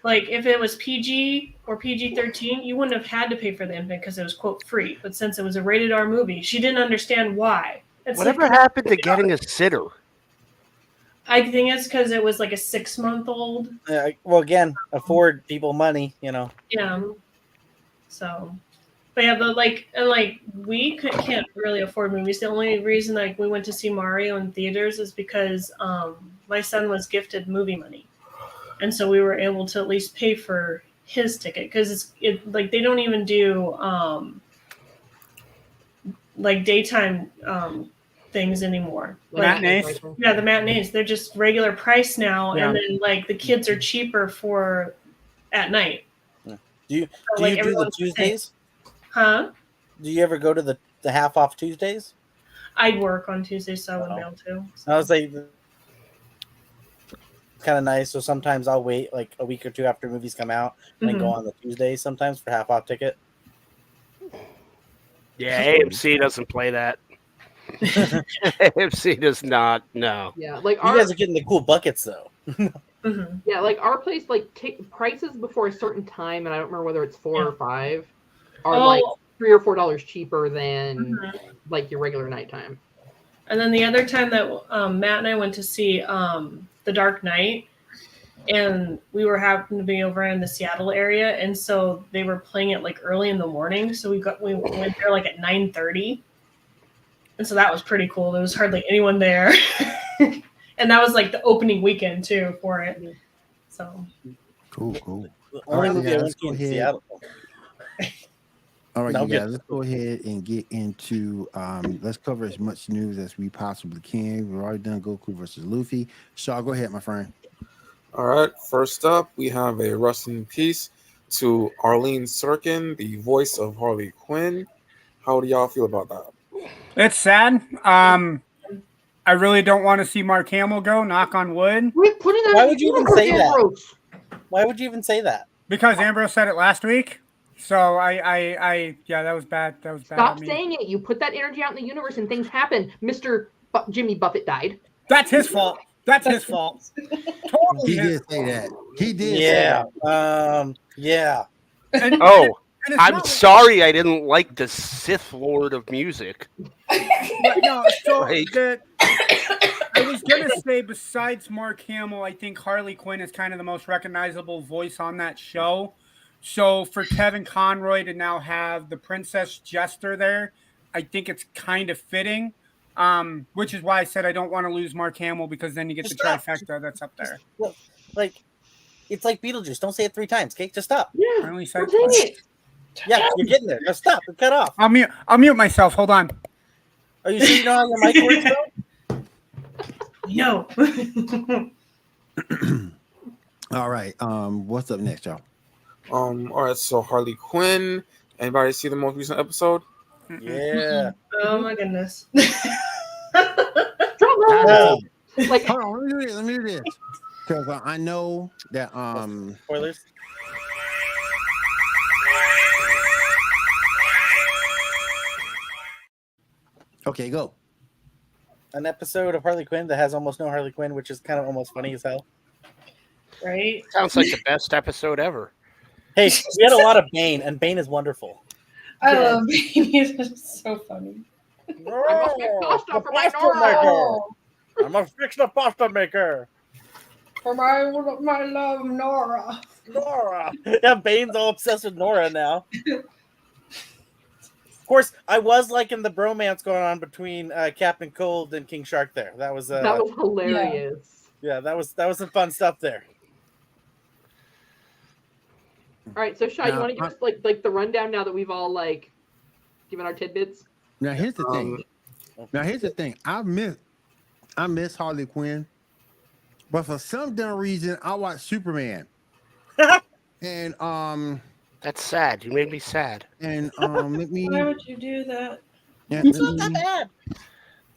Like, if it was PG or PG-13, you wouldn't have had to pay for the infant because it was, quote, free. But since it was a rated R movie, she didn't understand why. Whatever happened to getting a sitter? I think it's because it was like a 6-month-old. Yeah, well, again, afford people money, you know. Yeah. So, but yeah, but we can't really afford movies. The only reason we went to see Mario in theaters is because my son was gifted movie money, and so we were able to at least pay for his ticket, because they don't even do daytime things anymore. Matinees? Yeah, the matinees. They're just regular price now, and then the kids are cheaper for at night. Do you do the Tuesdays? Huh? Do you ever go to the half off Tuesdays? I'd work on Tuesdays, so I wouldn't be able to. So. I was like, kind of nice. So sometimes I'll wait like a week or two after movies come out and then go on the Tuesday sometimes for half off ticket. Yeah, AMC doesn't play that. AMC does not. No. Yeah, you guys are getting the cool buckets though. Yeah, like our place, prices before a certain time, and I don't remember whether it's 4 or 5, are like $3 or $4 cheaper than like your regular nighttime. And then the other time that Matt and I went to see The Dark Knight, and we happened to be over in the Seattle area, and so they were playing it like early in the morning. So we went there like at 9:30, and so that was pretty cool. There was hardly anyone there, and that was like the opening weekend too for it. So cool. All right, let's go ahead. All right, you guys, let's go ahead and get into let's cover as much news as we possibly can. We've already done Goku versus Luffy. Shaw, go ahead, my friend. All right, first up, we have a rest in peace to Arlene Sorkin, the voice of Harley Quinn. How do y'all feel about that? It's sad. I really don't want to see Mark Hamill go, knock on wood. Why would you even say that? Why would you even say that? Because Ambrose said it last week. So yeah, that was bad. That was bad. Stop saying it. You put that energy out in the universe and things happen. Mr. Jimmy Buffett died. That's his fault. That's his fault. Totally. He did say that. He did. Yeah. Yeah. And, I'm sorry I didn't like the Sith Lord of music. No, so I was going to say, besides Mark Hamill, I think Harley Quinn is kind of the most recognizable voice on that show. So for Kevin Conroy to now have the Princess Jester there, I think it's kind of fitting. Which is why I said I don't want to lose Mark Hamill, because then you get the trifecta that's up there. It's like Beetlejuice. Don't say it 3 times, okay? Just stop. Yeah, I only said it. Yeah, you're getting there. Now stop. Cut off. I'll mute myself. Hold on. Are you sure you know how your mic works, though? No. All right. What's up next, y'all? All right, so Harley Quinn. Anybody see the most recent episode? Yeah. Oh my goodness. Like, hold on, let me do this. Because I know that spoilers. Okay, go. An episode of Harley Quinn that has almost no Harley Quinn, which is kind of almost funny as hell. Right? Sounds like the best episode ever. Hey, we had a lot of Bane, and Bane is wonderful. I love Bane. He's so funny. I'm a fix the pasta maker. For my love, Nora. Nora. Yeah, Bane's all obsessed with Nora now. Of course, I was liking the bromance going on between Captain Cold and King Shark there. That was hilarious. Yeah, that was some fun stuff there. All right, so Shai, you want to give us like the rundown now that we've all like given our tidbits? Now here's the thing. I miss Harley Quinn, but for some dumb reason, I watched Superman. And that's sad. You made me sad. And let me. Why would you do that? It's not that bad.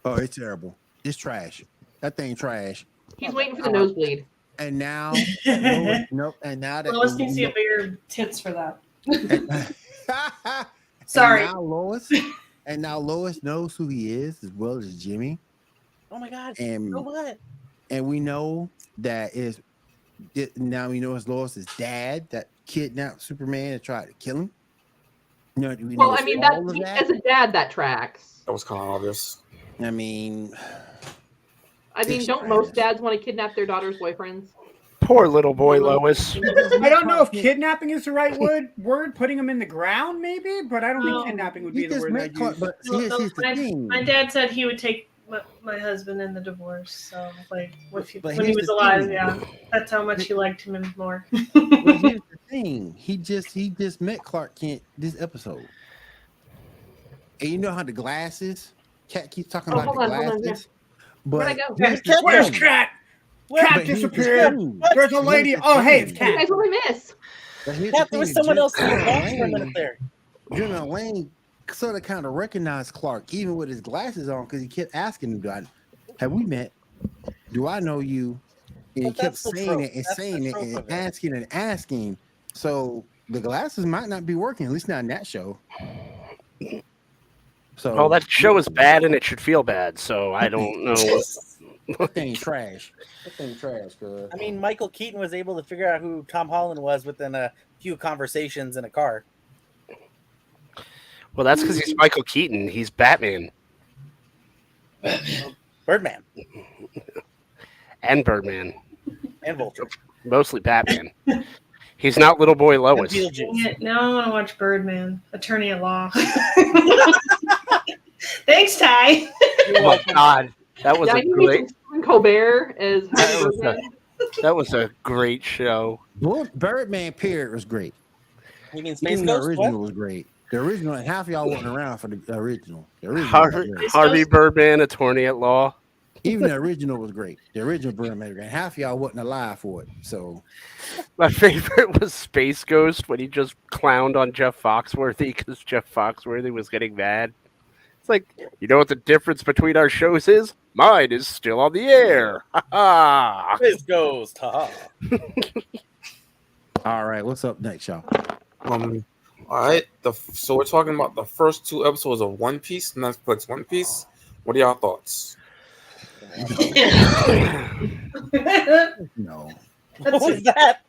Oh, it's terrible. It's trash. That thing trash. He's waiting for the nosebleed. And now, nope. And now that Lois needs to get bigger tits for that. Sorry. And now Lois knows who he is as well as Jimmy. Oh my God! And so what? And we know that now we know it's Lois's dad that kidnapped Superman and tried to kill him. You know, well, I mean, as a dad, that tracks. That was kind of obvious. I mean, don't most dads want to kidnap their daughter's boyfriends? Poor little boy, Lois. I don't know if kidnapping is the right word. Putting him in the ground, maybe, but I don't think kidnapping would be the word I'd use. But here's the thing. My dad said he would take my husband in the divorce. So, like, when he was alive, yeah, that's how much he liked him more. But here's the thing. He just met Clark Kent this episode, and you know how the glasses. Cat keeps talking about the glasses. Where'd I go? Where's Cat? Cat disappeared. There's a lady. Oh, hey, it's Cat. Guys, what did I miss? Cat, there was someone else in the box for a minute there. General Lane sort of kind of recognized Clark, even with his glasses on, because he kept asking him, have we met? Do I know you? And he kept saying it and saying it and asking. So the glasses might not be working, at least not in that show. So that show is bad and it should feel bad, so I don't know. That thing trash. That thing trash, cuz. I mean, Michael Keaton was able to figure out who Tom Holland was within a few conversations in a car. Well, that's because he's Michael Keaton. He's Batman. Birdman. And Birdman. And Vulture. Mostly Batman. He's not little boy Lois. Now I want to watch Birdman, Attorney at Law. Thanks, Ty. Oh my God. That was a great. Colbert as that was a great show. Birdman period was great. You mean Space Ghost? The original was great. The original, half of y'all wasn't around for the original. Harvey Birdman, Attorney at Law. Even the original was great. The original Birdman, and half of y'all wasn't alive for it. So, my favorite was Space Ghost when he just clowned on Jeff Foxworthy because Jeff Foxworthy was getting mad. It's like, you know what the difference between our shows is? Mine is still on the air. Ha ha. Space Ghost. Ha ha. All right, what's up next, y'all? All right, so we're talking about the first 2 episodes of One Piece, Netflix One Piece. What are y'all thoughts? No. What was that?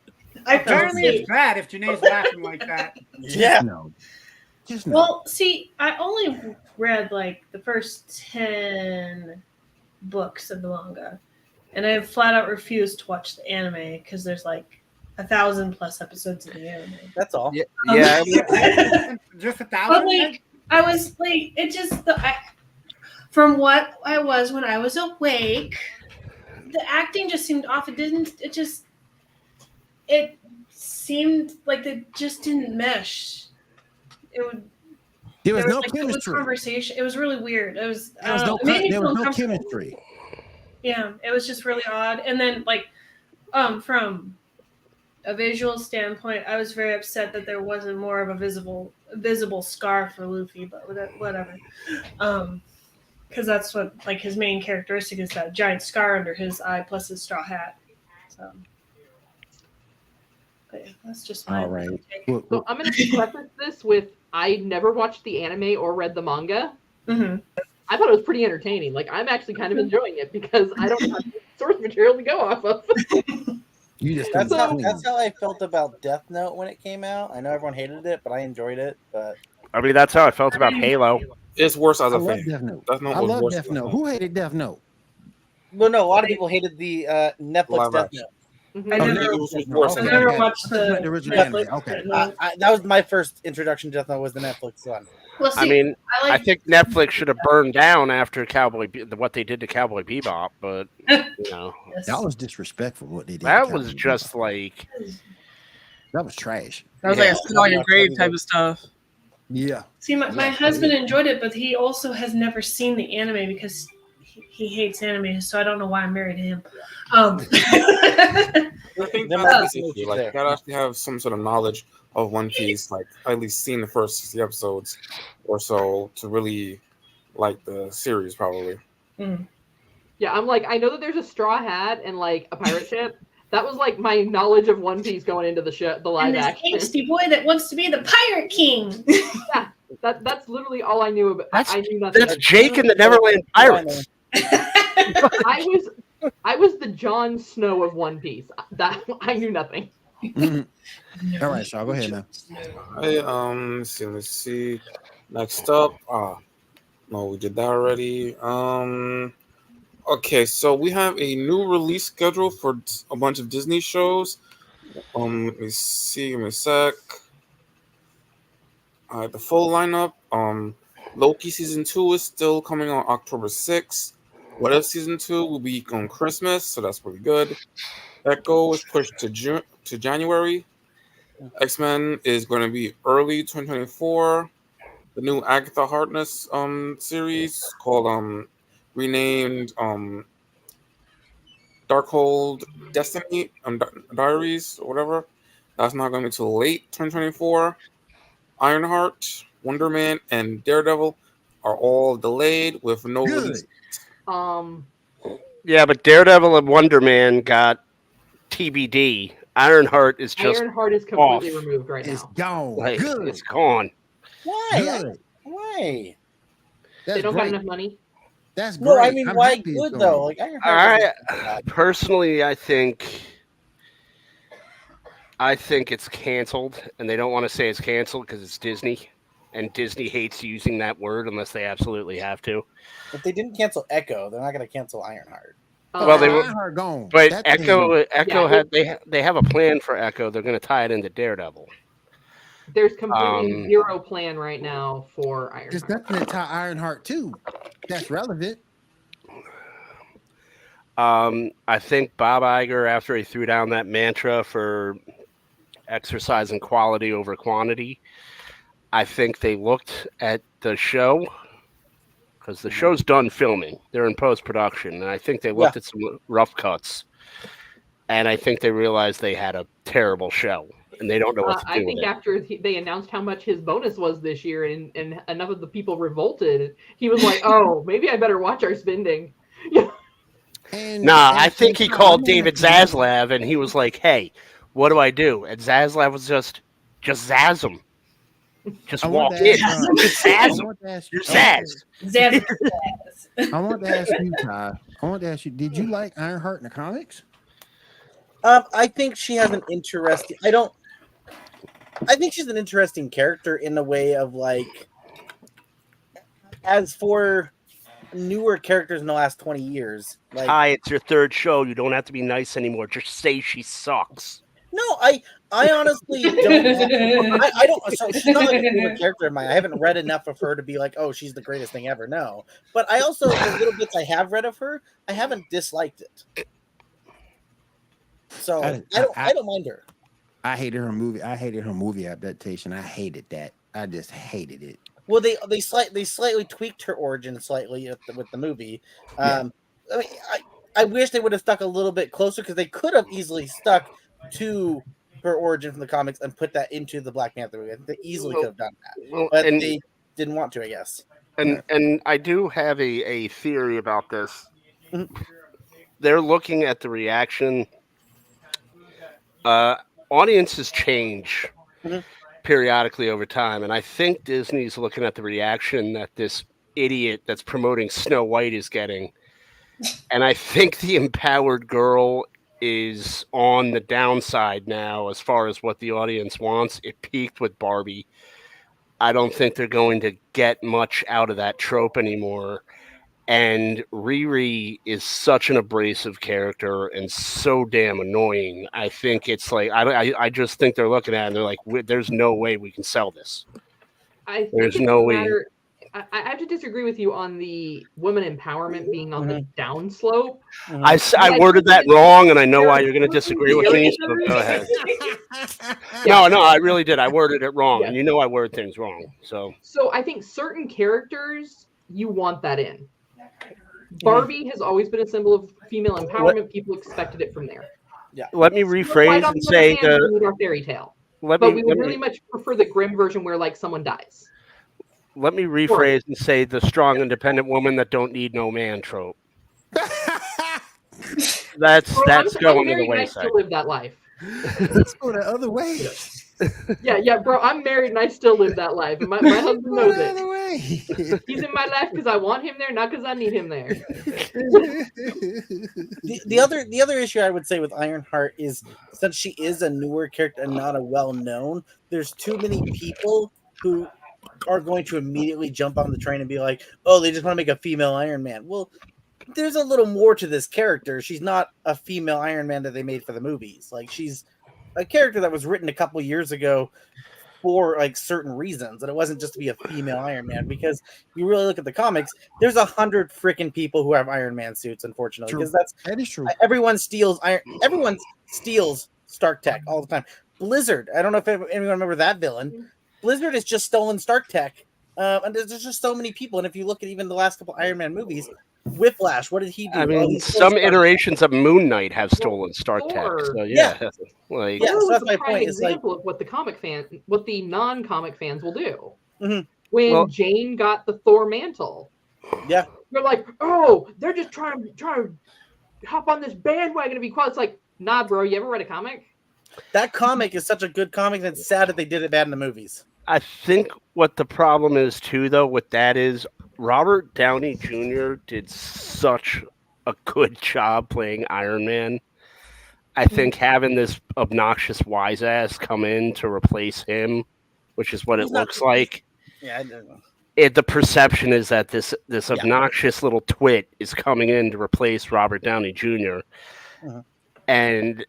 Apparently it's bad if Janae's laughing like that. Yeah. No. Just no. Well, see, I only read like the first 10 books of the manga, and I flat out refused to watch the anime because there's like 1,000+ episodes of the anime. That's all. Yeah. Just 1,000. But like, I was like, it just from what I was when I was awake, the acting just seemed off. It seemed like it just didn't mesh. There was no like, chemistry. Conversation. It was really weird. It was. There was no chemistry. Yeah, it was just really odd. And then, like, from a visual standpoint, I was very upset that there wasn't more of a visible scar for Luffy. But whatever, because that's what like his main characteristic is, that giant scar under his eye plus his straw hat. So. But yeah, that's just my all right. So I'm going to preface this with I never watched the anime or read the manga. Mm-hmm. I thought it was pretty entertaining. Like, I'm actually kind of enjoying it because I don't have source material to go off of. That's how I felt about Death Note when it came out. I know everyone hated it, but I enjoyed it. But I mean, that's how I felt about Halo. It's worse as a fan. Death Note. I love Death Note. Who hated Death Note? Well, no, a lot of people hated the Netflix Death Note. Mhm. I I never, think it was before I never Netflix. watched the the original anime. Netflix. Okay. That was my first introduction to Death Note was the Netflix one. Well, see, I mean, I I like. think Netflix should have burned down after what they did to Cowboy Bebop, but you know, That was disrespectful what they did. to that was Cowboy just Bebop. like, That was trash. That was like a sit on your grave type of stuff. Yeah. See, my husband enjoyed it, but he also has never seen the anime because he hates anime, so I don't know why I'm married to him. I think There that's might be the some issue. issues Like, there. you gotta actually have some sort of knowledge of One Piece, like at least seen the first 60 episodes or so to really like the series, probably. Yeah, I'm like, I know that there's a straw hat and like a pirate ship. That was like my knowledge of One Piece going into the show, the live and this action. angsty boy that wants to be the pirate king. Yeah, that's literally all I knew about. I knew nothing. that's Jake and the Neverland Pirates. I was the Jon Snow of One Piece. That I knew nothing. Mhm. All right, Shaw, go ahead now. Let's see. Next up, no, we did that already. Okay, so we have a new release schedule for a bunch of Disney shows. Let me see, give me a sec. The full lineup. Loki season 2 is still coming on October 6th. What If season 2 will be on Christmas, so that's pretty good. Echo is pushed to January. X-Men is going to be early 2024. The new Agatha Harkness series called renamed Darkhold Destiny Diaries or whatever. That's not going to be till late 2024. Ironheart, Wonder Man, and Daredevil are all delayed with no release. Yeah, but Daredevil and Wonder Man got TBD. Ironheart is just Ironheart is completely off. removed right It's now. gone. Like, Good. it's gone. Why? Good. Why? That's They don't great. got enough money. That's great. No, I mean, I'm why happy it's good gone. though? Like Ironheart I personally, I think it's canceled, and they don't want to say it's canceled because it's Disney, and Disney hates using that word unless they absolutely have to. If they didn't cancel Echo, they're not going to cancel Ironheart. Well, they were, Ironheart gone. but That Echo thing- had they have a plan for Echo. They're going to tie it into Daredevil. There's completely zero plan right now for Ironheart. There's nothing to tie Ironheart to. That's relevant. I think Bob Iger, after he threw down that mantra for exercising quality over quantity, I think they looked at the show because the show's done filming. They're in post-production, and I think they looked at some rough cuts, and I think they realized they had a terrible show, and they don't know what to do I think with it. after they announced how much his bonus was this year and enough of the people revolted, he was like, oh, maybe I better watch our spending. I think he called David Zaslav, and he was like, hey, what do I do? And Zaslav was just zazz him. Just walk in. Just zazz him. You're Zaz. I want to ask you, Ty. I want to ask you, did you like Ironheart in the comics? I think she has an interesting. I think she's an interesting character in the way of like. As for newer characters in the last 20 years, like hi, it's your third show. You don't have to be nice anymore. Just say she sucks. No, I honestly don't. I don't. So she's not like a favorite character of mine. I haven't read enough of her to be like, oh, she's the greatest thing ever. No, but I also the little bits I have read of her, I haven't disliked it. So I don't mind her. I hated her movie. I hated her movie adaptation. I hated that. I just hated it. Well, they slightly tweaked her origin slightly with the movie. I mean, I wish they would have stuck a little bit closer because they could have easily stuck to her origin from the comics and put that into the Black Panther movie. I think they easily could have done that, but they didn't want to, I guess. And I do have a theory about this. They're looking at the reaction. Audiences change periodically over time, and I think Disney's looking at the reaction that this idiot that's promoting Snow White is getting, and I think the empowered girl is on the downside now as far as what the audience wants. It peaked with Barbie. I don't think they're going to get much out of that trope anymore. And Riri is such an abrasive character and so damn annoying. I think it's like I just think they're looking at it and they're like, "There's no way we can sell this." I think There's it's no a way. matter. I have to disagree with you on the women empowerment being on the downslope. I worded that wrong, and I know why you're going to disagree with me. So go ahead. No, I really did. I worded it wrong, and you know I word things wrong. So I think certain characters you want that in. Barbie has always been a symbol of female empowerment. People expected it from there. Yeah. Let me rephrase and say we need our fairy tale. But we would really much prefer the grim version where like someone dies. Let me rephrase and say the strong, independent woman that don't need no man trope. That's going to the wayside. Nice to live that life. Let's go the other way. Yeah, bro. I'm married and I still live that life, and my husband knows it. He's in my life because I want him there, not because I need him there. The other issue I would say with Ironheart is since she is a newer character and not a well-known, there's too many people who are going to immediately jump on the train and be like, "Oh, they just want to make a female Iron Man." Well, there's a little more to this character. She's not a female Iron Man that they made for the movies. Like she's a character that was written a couple years ago for like certain reasons, and it wasn't just to be a female Iron Man. Because you really look at the comics, there's 100 freaking people who have Iron Man suits, unfortunately, because that is true. Everyone steals Stark Tech all the time. Blizzard, I don't know if anyone remember that villain. Blizzard has just stolen Stark Tech, and there's just so many people. And if you look at even the last couple Iron Man movies, Whiplash, what did he do? I mean, some iterations of Moon Knight have stolen Stark Tech. So yeah. Like, so that's my point. It's example of what what the non-comic fans will do. Mm-hmm. When Jane got the Thor mantle, they're like, "Oh, they're just trying to hop on this bandwagon to be quiet." It's like, nah, bro. You ever read a comic? That comic is such a good comic, and it's sad that they did it bad in the movies. I think what the problem is too, though, with that is Robert Downey Jr. did such a good job playing Iron Man. I think having this obnoxious wise ass come in to replace him, which is what it looks like. Yeah, I don't know. The perception is that this obnoxious little twit is coming in to replace Robert Downey Jr. And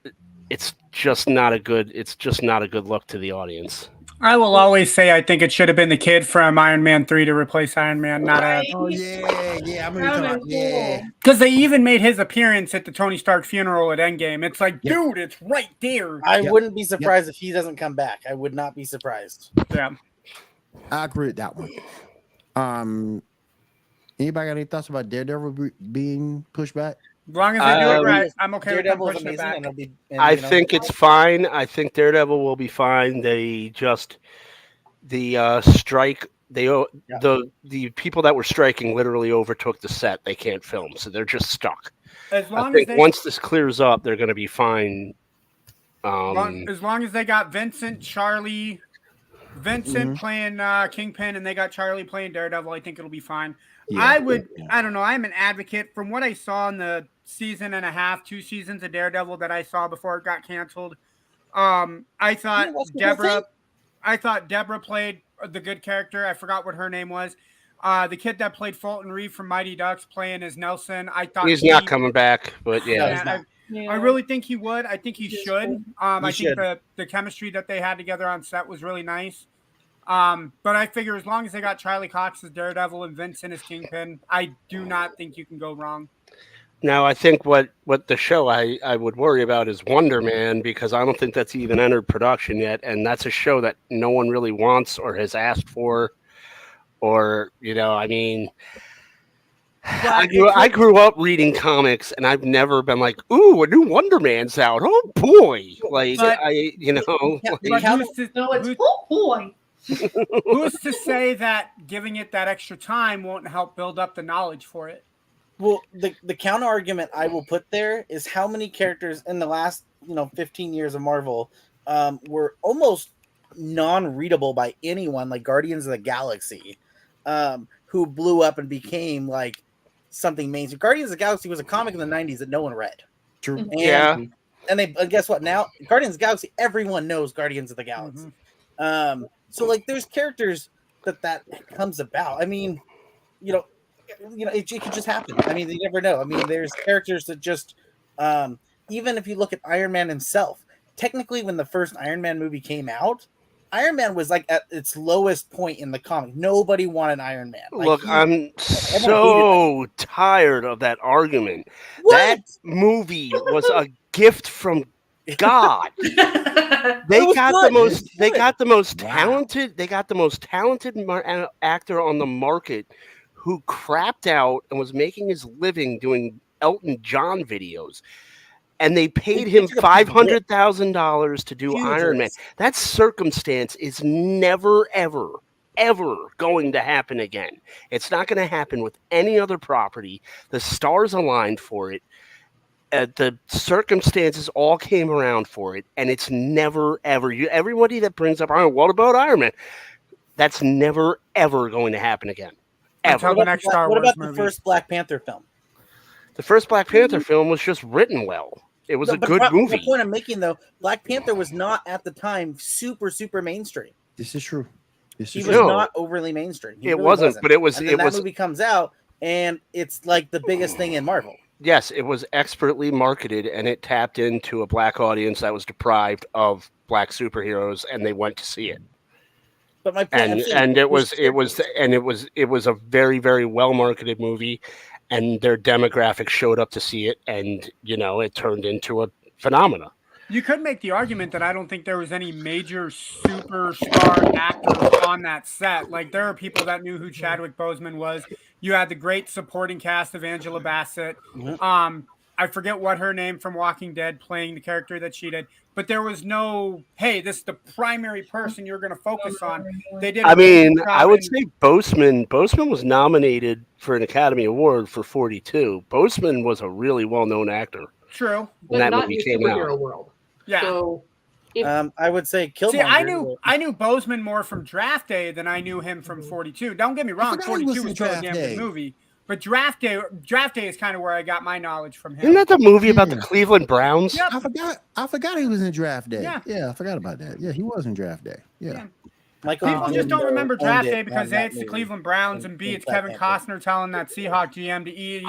it's just not a good look to the audience. I will always say I think it should have been the kid from Iron Man 3 to replace Iron Man, not a... Oh, yeah. I'm going to talk. Yeah. Because they even made his appearance at the Tony Stark funeral at Endgame. It's like, dude, it's right there. I wouldn't be surprised if he doesn't come back. I would not be surprised. Yeah. I agree with that one. Anybody got any thoughts about Daredevil being pushed back? As long as they do it right, I'm okay Daredevil with is them pushing amazing. it back. I think it's fine. I think Daredevil will be fine. They just strike. The people that were striking literally overtook the set. They can't film, so they're just stuck. I think once this clears up, they're going to be fine. As long as they got Vincent playing Kingpin, and they got Charlie playing Daredevil, I think it'll be fine. Yeah, I don't know. I'm an advocate from what I saw in the season and a half, 2 seasons of Daredevil that I saw before it got canceled. I thought Deborah played the good character. I forgot what her name was. The kid that played Fulton Reeve from Mighty Ducks playing as Nelson. I thought he's not coming back, but I really think he would. I think he should. I think the chemistry that they had together on set was really nice. But I figure as long as they got Charlie Cox as Daredevil and Vincent as Kingpin, I do not think you can go wrong. Now, I think what the show I would worry about is Wonder Man, because I don't think that's even entered production yet, and that's a show that no one really wants or has asked for, or I mean, I grew up reading comics, and I've never been like, "Ooh, a new Wonder Man's out! Oh boy!" Oh boy. Who's to say that giving it that extra time won't help build up the knowledge for it? Well, the counter argument I will put there is how many characters in the last 15 years of Marvel were almost non-readable by anyone, like Guardians of the Galaxy, who blew up and became like something mainstream. Guardians of the Galaxy was a comic in the 90s that no one read. True. And guess what? Now Guardians of the Galaxy, everyone knows Guardians of the Galaxy. So like there's characters that comes about. I mean, it could just happen. I mean, you never know. I mean, there's characters that just, even if you look at Iron Man himself, technically, when the first Iron Man movie came out, Iron Man was like at its lowest point in the comic. Nobody wanted Iron Man. Like, Look, I'm so tired of that argument. What? That movie was a gift from God. They got the most talented. They got the most talented actor on the market, who crapped out and was making his living doing Elton John videos. And they paid him $500,000 to do Iron Man. That circumstance is never, ever, ever going to happen again. It's not going to happen with any other property. The stars aligned for it. The circumstances all came around for it, and it's never, ever. Everybody that brings up, what about Iron Man? That's never, ever going to happen again. Ever. What about the first Black Panther film? The first Black Panther film was just written well. It was a good movie. The point I'm making, though, Black Panther was not at the time super mainstream. This is true. He was not overly mainstream. It really wasn't, but it was. And then that movie comes out, and it's like the biggest thing in Marvel. Yes, it was expertly marketed, and it tapped into a black audience that was deprived of black superheroes, and they went to see it. But my point, it was a very, very well marketed movie. And their demographic showed up to see it, and it turned into a phenomena. You could make the argument that I don't think there was any major superstar actors on that set. Like, there are people that knew who Chadwick Boseman was. You had the great supporting cast of Angela Bassett. I forget what her name from Walking Dead playing the character that she did, but there was no, hey, this is the primary person you're going to focus on. They did. I would say Boseman was nominated for an Academy Award for 42. Boseman was a really well-known actor. True. But not in the superhero world. Yeah. So, I would say Killmonger. See, I knew Boseman more from Draft Day than I knew him from 42. Don't get me wrong, 42 was still a damn good movie. But Draft Day is kind of where I got my knowledge from him. Isn't that the movie about the Cleveland Browns? Yep. I forgot he was in Draft Day. Yeah, I forgot about that. Yeah, he was in Draft Day. Yeah. People just don't remember Draft Day because A, it's the Cleveland Browns, and B, it's Kevin Costner telling that Seahawk GM to eat.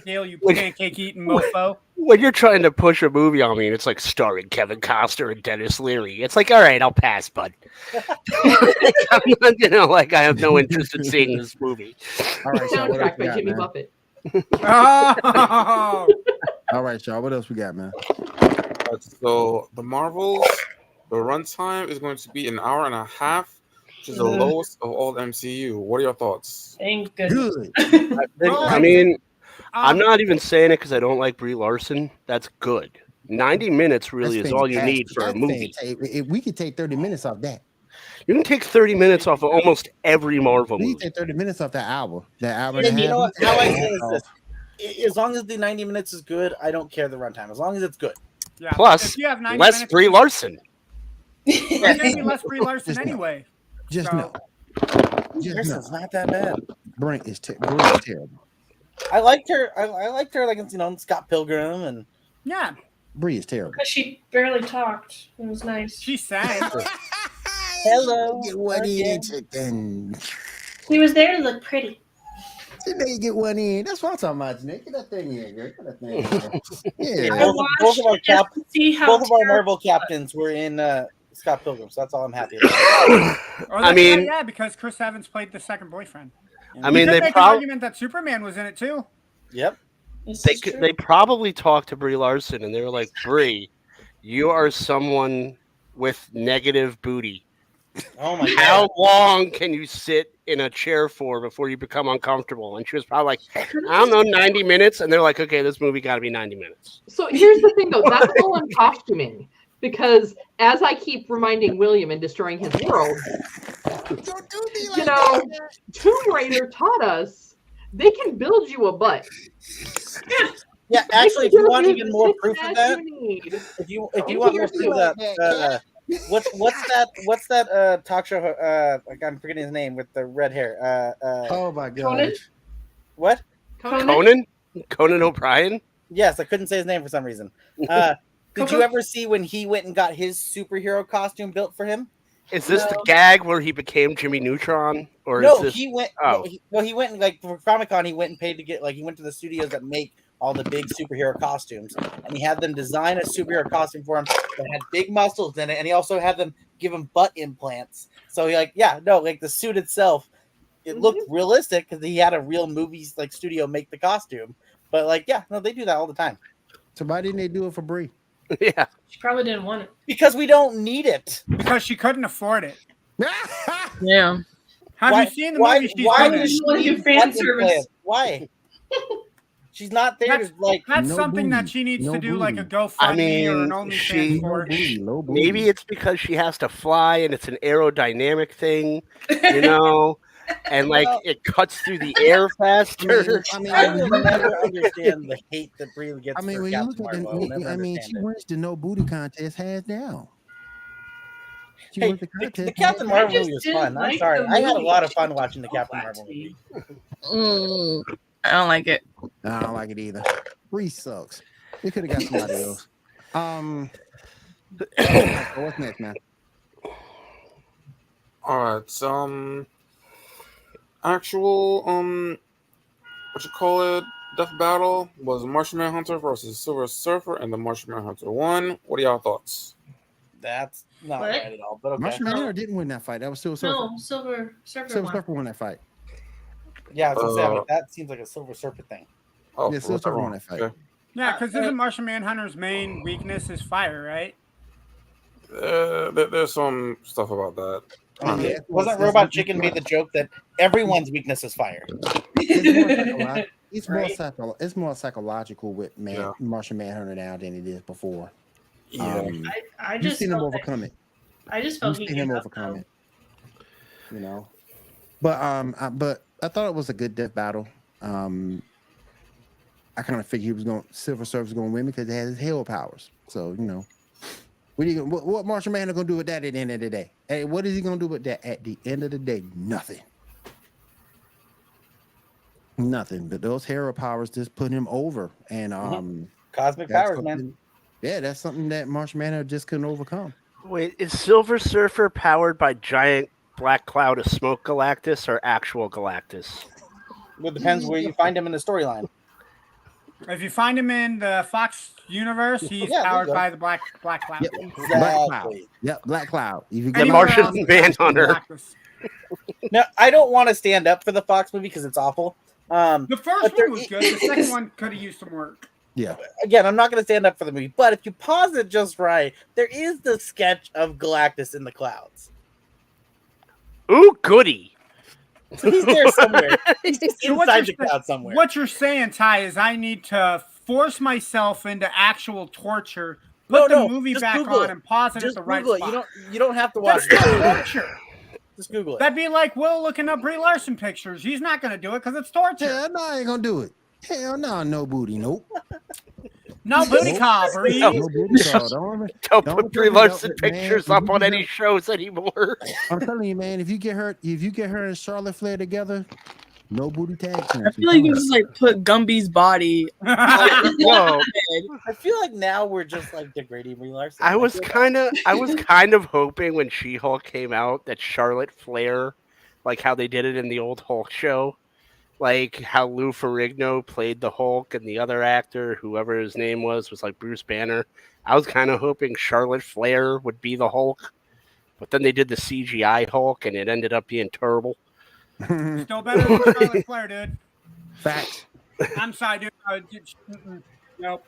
You pancake eating mofo. When you're trying to push a movie on me, and it's like starring Kevin Costner and Dennis Leary, it's like, all right, I'll pass, bud. I have no interest in seeing this movie. All right, Shaw, what else we got, Jimmy man? Buffett. All right, Shaw, what else we got, man? So the Marvels, the runtime is going to be 1.5 hours, which is the lowest of all the MCU. What are your thoughts? Thank goodness. Good. I'm not even saying it because I don't like Brie Larson. That's good. 90 minutes really is all you need for a movie. If we could take 30 minutes off that. You can take 30 minutes off of almost every Marvel movie. We can take 30 minutes off that hour. That hour and you know what? How I say is this. As long as the 90 minutes is good, I don't care the runtime. As long as it's good. Yeah. Plus, less Brie Larson. There's going to be less Brie Larson anyway. Just know. It's not that bad. Brink is terrible. I liked her. I liked her, like, Scott Pilgrim and Brie is terrible. Because she barely talked. It was nice. She sang. Hello. Get one in, chicken. He was there to look pretty. Today get one in. That's what I'm talking about, Janae. Get that thing in, girl. Get that thing in. Yeah. Both of our Marvel captains were in Scott Pilgrim, so that's all I'm happy about. Because Chris Evans played the second boyfriend. I mean, they make an argument that Superman was in it too. Yep. They probably talked to Brie Larson and they were like, Brie, you are someone with negative booty. Oh my God. How long can you sit in a chair for before you become uncomfortable? And she was probably like, I don't know, 90 minutes. And they're like, okay, this movie got to be 90 minutes. So here's the thing, though. That's all in costuming. Because as I keep reminding William and destroying his world, Tomb Raider taught us they can build you a butt. Yeah, actually, if you want even more proof of that, if you want more proof of that, what's that talk show? I'm forgetting his name with the red hair. Oh my God! Conan? What? Conan O'Brien? Yes, I couldn't say his name for some reason. Did you ever see when he went and got his superhero costume built for him? Is this the gag where he became Jimmy Neutron, or No, is this? he went. Oh. He went and like for Comic-Con, he went and paid to get he went to the studios that make all the big superhero costumes, and he had them design a superhero costume for him that had big muscles in it, and he also had them give him butt implants. So he the suit itself, it looked realistic because he had a real movies studio make the costume. But they do that all the time. So why didn't they do it for Brie? Yeah, She probably didn't want it. Because we don't need it. Because she couldn't afford it. Yeah. Have you seen the movie she's why in? does she want to need do fan butt service? implants? Why? She's not there That's, to that's No something booty. that she needs No to do, like a booty. GoFundMe or an OnlyFans she- for. Low booty. maybe it's because she has to fly and it's an aerodynamic thing, you know, and it cuts through the air faster. I will never understand the hate that Brie gets. I mean, for when you Captain look at Marvel. I will never she understand it. wins the no booty contest hands down. She Hey, wins the contest. the Captain hands Marvel just movie was didn't fun. I'm like sorry. the I had a movie. lot of fun watching the Oh, Captain flat Marvel movie. I don't like it. down. I don't like it either. Brie sucks. We could have got somebody else. What's next, man? All right, so actual what you call it, death battle was Martian Manhunter versus Silver Surfer, and the Martian Manhunter won. What are y'all thoughts? That's not What? right at all. But okay. Martian Manhunter didn't win that fight. That was Silver Surfer. No, Silver Surfer. Silver won. Surfer won that fight. Yeah, I was gonna say, but that seems like a Silver Surfer thing. Oh, Yeah, Silver Surfer won that fight. okay. Yeah, because isn't Martian Manhunter's main weakness is fire, right? There's some stuff about that. I mean, Yeah, wasn't it's- Robot Chicken made the joke that everyone's weakness is fire? It's more psychological with Yeah. Martian Manhunter now than it is before. Yeah. I You've just seen him felt overcome it. I just You've felt he seen him gave up, overcome though. it. You know, but I thought it was a good death battle. I kind of figured Silver Surfer was going to win because he has his hell powers. So what Martian Manhunter going to do with that at the end of the day? Hey, what is he going to do with that at the end of the day? Nothing. Nothing. But those hero powers just put him over, and Cosmic that's powers, man. something- Yeah, that's something that Martian Manhunter just couldn't overcome. Wait, is Silver Surfer powered by giant black cloud of smoke Galactus or actual Galactus? It depends where you find him in the storyline. If you find him in the Fox universe, he's Yeah, there you powered go. by the Black Cloud. Yep. Black Cloud. Exactly. Yep, Black Cloud. If you The Anywhere Martian else, it's Manhunter. Galactus. Now, I don't want to stand up for the Fox movie because it's awful. The But first there one was good. The second one could have used some work. Yeah. Again, I'm not going to stand up for the movie, but if you pause it just right, there is the sketch of Galactus in the clouds. Ooh, goody. So he's there somewhere. He's just So what inside the you're cloud somewhere. What you're saying, Ty, is I need to force myself into actual torture, No, put the no, movie just back Google on, it. and pause it Just at the right Google spot. it. You don't have to watch That's it. not torture. Just Google it. That'd be like Will looking up Brie Larson pictures. He's not going to do it because it's torture. Hell no, I ain't gonna do it. Hell no, no booty, nope. No booty call, Brie. No booty call. Don't Don't put Brie put me Larson up, man. pictures If up you on do any that- shows anymore. I'm telling you, man. If you get her and Charlotte Flair together, no booty tag. I feel like you just put Gumby's body. Whoa. I feel like now we're just degrading Brie Larson. I was kind of hoping when She-Hulk came out that Charlotte Flair, like how they did it in the old Hulk show, like how Lou Ferrigno played the Hulk and the other actor, whoever his name was like Bruce Banner. I was kind of hoping Charlotte Flair would be the Hulk, but then they did the CGI Hulk and it ended up being terrible. Still better than Charlotte Flair, dude. Facts. I'm sorry, dude. Nope.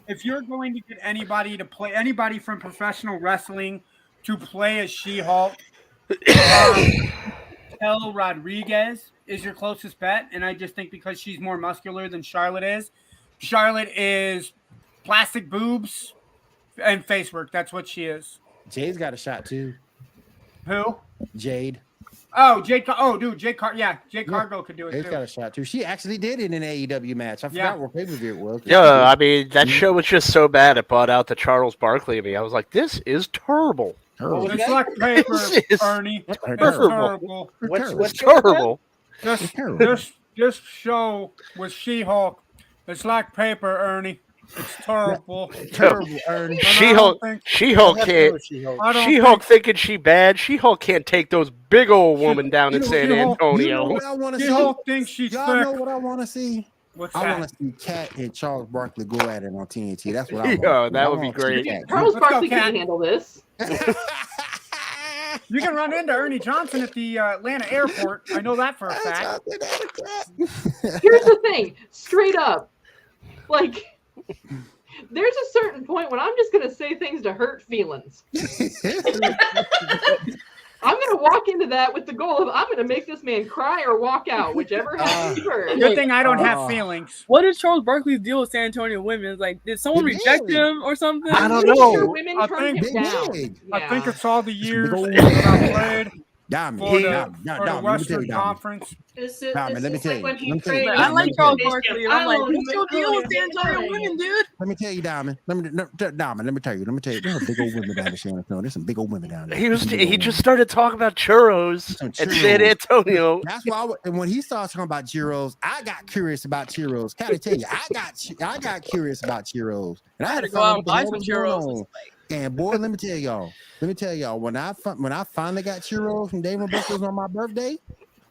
If you're going to get anybody from professional wrestling to play as She-Hulk, Kel Rodriguez is your closest bet, and I just think because she's more muscular than Charlotte is. Charlotte is plastic boobs and face work. That's what she is. Jade's got a shot too. Who? Jade. Oh, Jade Cargill could do it Jade's too. got a shot too. She actually did it in an AEW match. I forgot what pay-per-view it was. Yeah, I mean that show was just so bad it brought out the Charles Barkley in me. I was like, this is terrible. Terrible. It's like paper, This is Ernie. It's terrible. terrible. What's Terrible. This show with She-Hulk. It's like paper, Ernie. It's terrible. Terrible, Ernie. She-Hulk think- She-Hulk can't. I don't She-Hulk thinking she bad. She-Hulk can't take those big old woman down in San She-Hulk- You know Antonio. what I want to see? She-Hulk thinks she's Y'all thick. know what I want to see? What's I that? want to see Cat and Charles Barkley go at it on TNT. That's what I want. Yeah, that I would be wanna see great. Cat. Charles Let's go, Barkley Cat. can handle this. You can run into Ernie Johnson at the Atlanta airport. I know that for a fact. Here's the thing, straight up, like, there's a certain point when I'm just gonna say things to hurt feelings. I'm gonna walk into that with the goal of I'm gonna make this man cry or walk out, whichever happens first. Good thing I don't have feelings. What is Charles Barkley's deal with San Antonio women? Like, did someone They reject did. him or something? I don't I'm know. sure women I turned think him they down. did. I think Yeah. it's all the years old- that I played Diamond, for the, Diamond, for the Diamond, let me tell Western you, Diamond. Conference. It's Diamond, let me just tell like you, when let he me tell you. traded. Like, I like Diamond, Charles let me Barkley. And I'm like, won't what's your admit- deal with I San won't Antonio admit women, it. dude? Let me tell you, Diamond. Diamond, let me tell you. There's some big old women down in San Antonio. There's some big old women down there. He Some big old just women. started talking about churros Some at San churros. Antonio. That's why. And when he started talking about churros, I got curious about churros. Can I tell you? I got curious about churros, and I had to Go out find and out buy what some the hell was churros. going on. And boy, let me tell y'all. When I finally got churros from Dave & Buster's on my birthday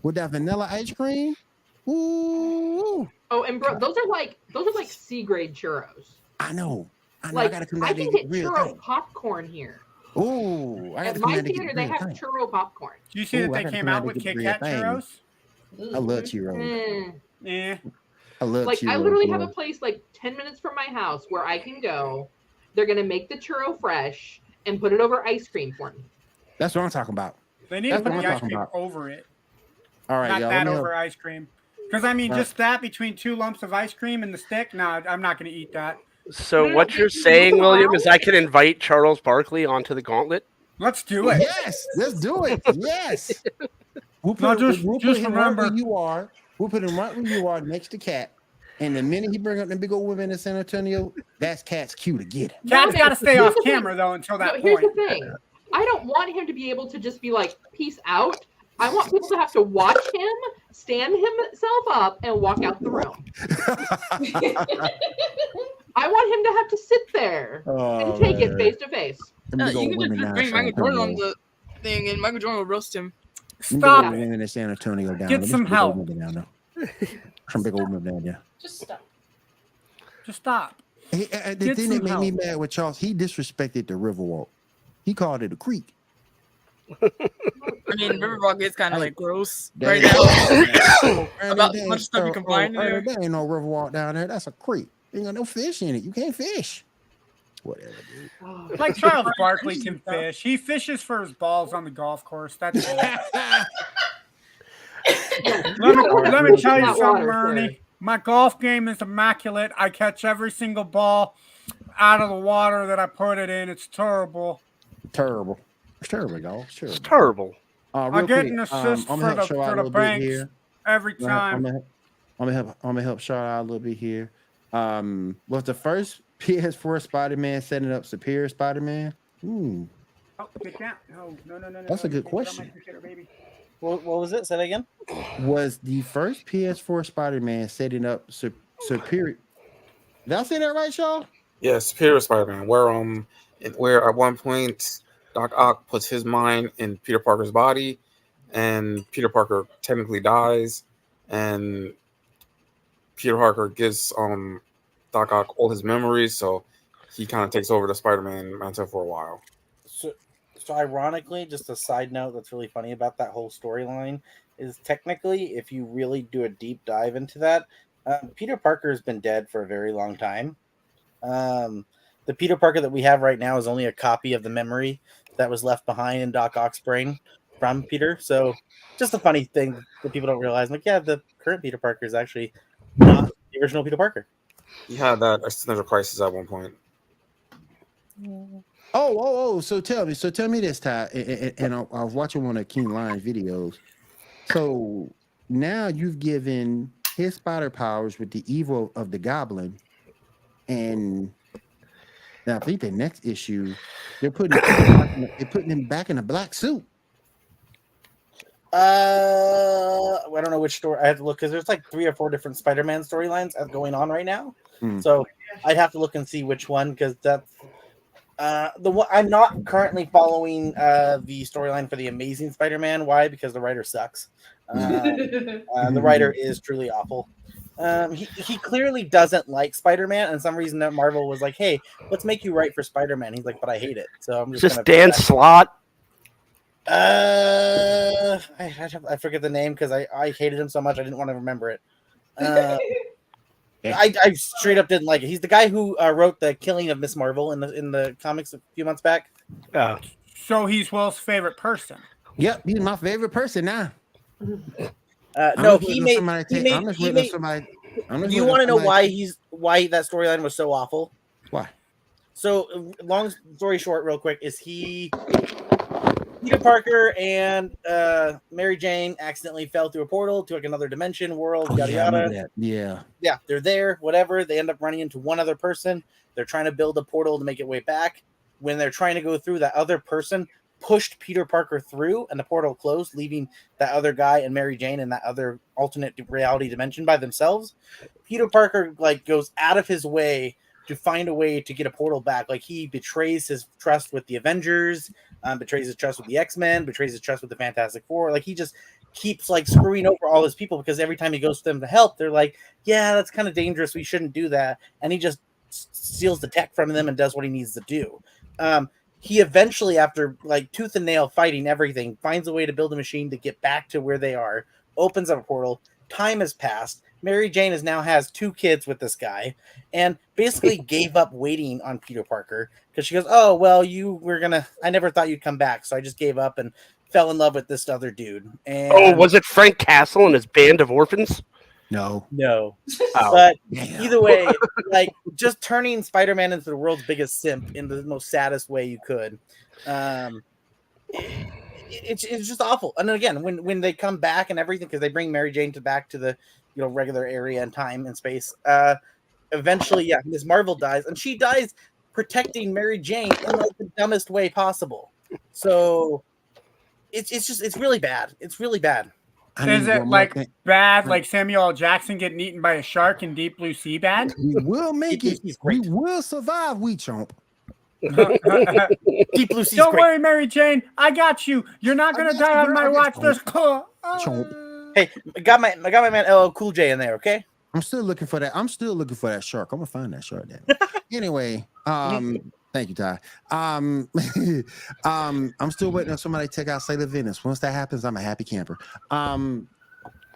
with that vanilla ice cream, ooh, Oh, and bro, those are like C grade churros. I know. I Like gotta come I down can there get and get real churro thing. popcorn here. Ooh, I At gotta come my down there and theater, get they real have thing. churro popcorn. Do you see Ooh, that I they gotta came come out out and with get Kit real Kat thing. churros? I love churros. Yeah. I love Like churros. I literally have boy. a place like 10 minutes from my house where I can go. They're gonna make the churro fresh and put it over ice cream for me. That's what I'm talking about. They need to That's put what the I'm ice talking cream about. over it. All right, Not y'all. that Let me over ice cream. Because, I mean, Right. just that between two lumps of ice cream and the stick, no, I'm not going to eat that. So No, what no, you're you saying, move William, around. is I can invite Charles Barkley onto the gauntlet? Let's do it. Yes, let's do it. Yes. We'll No, put, just we'll put him right remember. where you are. We'll put him right where you are next to Cat. And the minute he bring up the big old women in San Antonio, that's Cat's cue to get him. Cat's No, got to stay here's off the thing. camera, though, until that No, here's point. the thing. I don't want him to be able to just be like, peace out. I want people to have to watch him, stand himself up, and walk out the room. I want him to have to sit there and take it face to face. Them big You old can women just down bring in San Michael Jordan on Antonio. the thing, and Michael Jordan will roast him. Them big Stop old it. women in San Antonio down Get there. some Big old help. women down there. Some big old women down there. Just stop. Just stop. The Get thing that some made me help. mad with Charles, he disrespected the Riverwalk. He called it a creek. I mean, Riverwalk is kind of like gross That right ain't- now. Ernie, About there much stuff you ain't- can find in Ernie, there. there ain't no Riverwalk down there. That's a creek. Ain't got no fish in it. You can't fish. Whatever, dude. Like Charles Barkley can fish. He fishes for his balls on the golf course. That's it. Let me tell you Hot something, water, Ernie. sir. My golf game is immaculate. I catch every single ball out of the water that I put it in. It's terrible. Terrible. It's terrible, y'all. It's It's terrible. terrible. Real I get quick, an assist I'm for gonna help show out a the little bit banks here. every time. I'm gonna help shout out a little bit here. Was the first PS4 Spider-Man setting up Superior Spider-Man? Oh, get down. No. That's a You good can't get on my question. computer, baby. What was it? Say that again. Was the first PS4 Spider-Man setting up Superior? Did I say that right, y'all? Yeah, Superior Spider-Man, where at one point Doc Ock puts his mind in Peter Parker's body, and Peter Parker technically dies, and Peter Parker gives Doc Ock all his memories, so he kind of takes over the Spider-Man mantle for a while. So ironically, just a side note that's really funny about that whole storyline is technically, if you really do a deep dive into that, Peter Parker has been dead for a very long time. The Peter Parker that we have right now is only a copy of the memory that was left behind in Doc Ock's brain from Peter. So just a funny thing that people don't realize. Like, yeah, the current Peter Parker is actually not the original Peter Parker. He had that existential crisis at one point. Oh. So tell me this, Ty. And I was watching one of King Lion's videos. So now you've given his spider powers with the evil of the Goblin, and now I think the next issue they're putting him back in a black suit. I don't know which story. I have to look because there's like 3 or 4 different Spider-Man storylines going on right now. Hmm. So I'd have to look and see which one because that's the one I'm not currently following the storyline for the Amazing Spider-Man. Why? Because the writer sucks. The writer is truly awful. He clearly doesn't like Spider-Man, and some reason that Marvel was like, "Hey, let's make you write for Spider-Man." He's like, "But I hate it." So I'm Is just this Dan Slott? I forget the name because I hated him so much I didn't want to remember it. I straight up didn't like it. He's the guy who wrote the Killing of Miss Marvel in the comics a few months back. Oh. So he's Will's favorite person. Yep, he's my favorite person now. No, he made. Do you want to know why that storyline was so awful? Why? So, long story short, real quick, is Peter Parker and Mary Jane accidentally fell through a portal to like another dimension, world, yada yada. Yeah, they're there, whatever. They end up running into one other person. They're trying to build a portal to make it way back. When they're trying to go through, that other person pushed Peter Parker through, and the portal closed, leaving that other guy and Mary Jane in that other alternate reality dimension by themselves. Peter Parker like goes out of his way to find a way to get a portal back. Like he betrays his trust with the Avengers, betrays his trust with the X-Men, betrays his trust with the Fantastic Four. Like he just keeps like screwing over all his people because every time he goes to them to help, they're like, yeah, that's kind of dangerous. We shouldn't do that. And he just steals the tech from them and does what he needs to do. He eventually, after like tooth and nail fighting everything, finds a way to build a machine to get back to where they are, opens up a portal. Time has passed. Mary Jane now has 2 kids with this guy and basically gave up waiting on Peter Parker because she goes, oh, well, I never thought you'd come back. So I just gave up and fell in love with this other dude. And was it Frank Castle and his band of orphans? No. Oh. But either way, like just turning Spider-Man into the world's biggest simp in the most saddest way you could. It's just awful. And then again, when they come back and everything, because they bring Mary Jane back to the regular area and time and space. Eventually, Ms. Marvel dies, and she dies protecting Mary Jane in like the dumbest way possible. So it's really bad. It's really bad. Is it like bad, like Samuel L. Jackson getting eaten by a shark in Deep Blue Sea bad? We will make it. We will survive, we chomp. Deep Blue Sea. Don't worry, Mary Jane. I got you. You're not gonna die on my watch. There's Hey, I got my man LL Cool J in there, okay? I'm still looking for that. Shark. I'm gonna find that shark then. Anyway, thank you, Ty. I'm still waiting on somebody to take out Sailor Venus. Once that happens, I'm a happy camper. All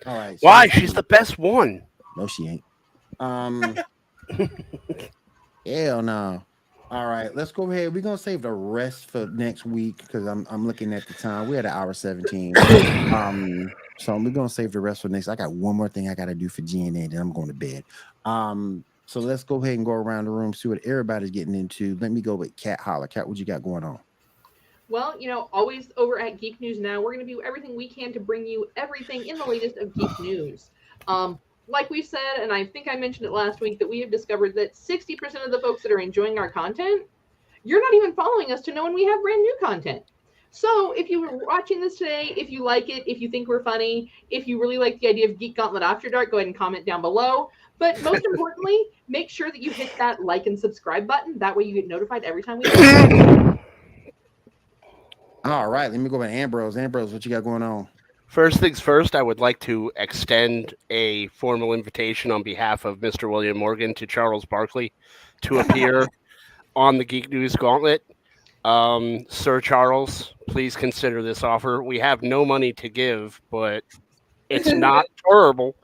right. Why? She's the best one. No, she ain't. Hell no. All right, let's go ahead. We're gonna save the rest for next week because I'm looking at the time. We're at 1:17. So we're gonna save the rest for next. I got one more thing I gotta do for GNA, then I'm going to bed. So let's go ahead and go around the room, see what everybody's getting into. Let me go with Cat Holler. Cat, what you got going on? Well, always over at Geek News Now, we're going to do everything we can to bring you everything in the latest of geek news. Like we said, and I think I mentioned it last week, that we have discovered that 60% of the folks that are enjoying our content, you're not even following us to know when we have brand new content. So if you were watching this today, if you like it, if you think we're funny, if you really like the idea of Geek Gauntlet After Dark, go ahead and comment down below. But most importantly, make sure that you hit that like and subscribe button. That way you get notified every time we do. All right, let me go with Ambrose. Ambrose, what you got going on? First things first, I would like to extend a formal invitation on behalf of Mr. William Morgan to Charles Barkley to appear on the Geek News Gauntlet. Sir Charles, please consider this offer. We have no money to give, but it's not terrible.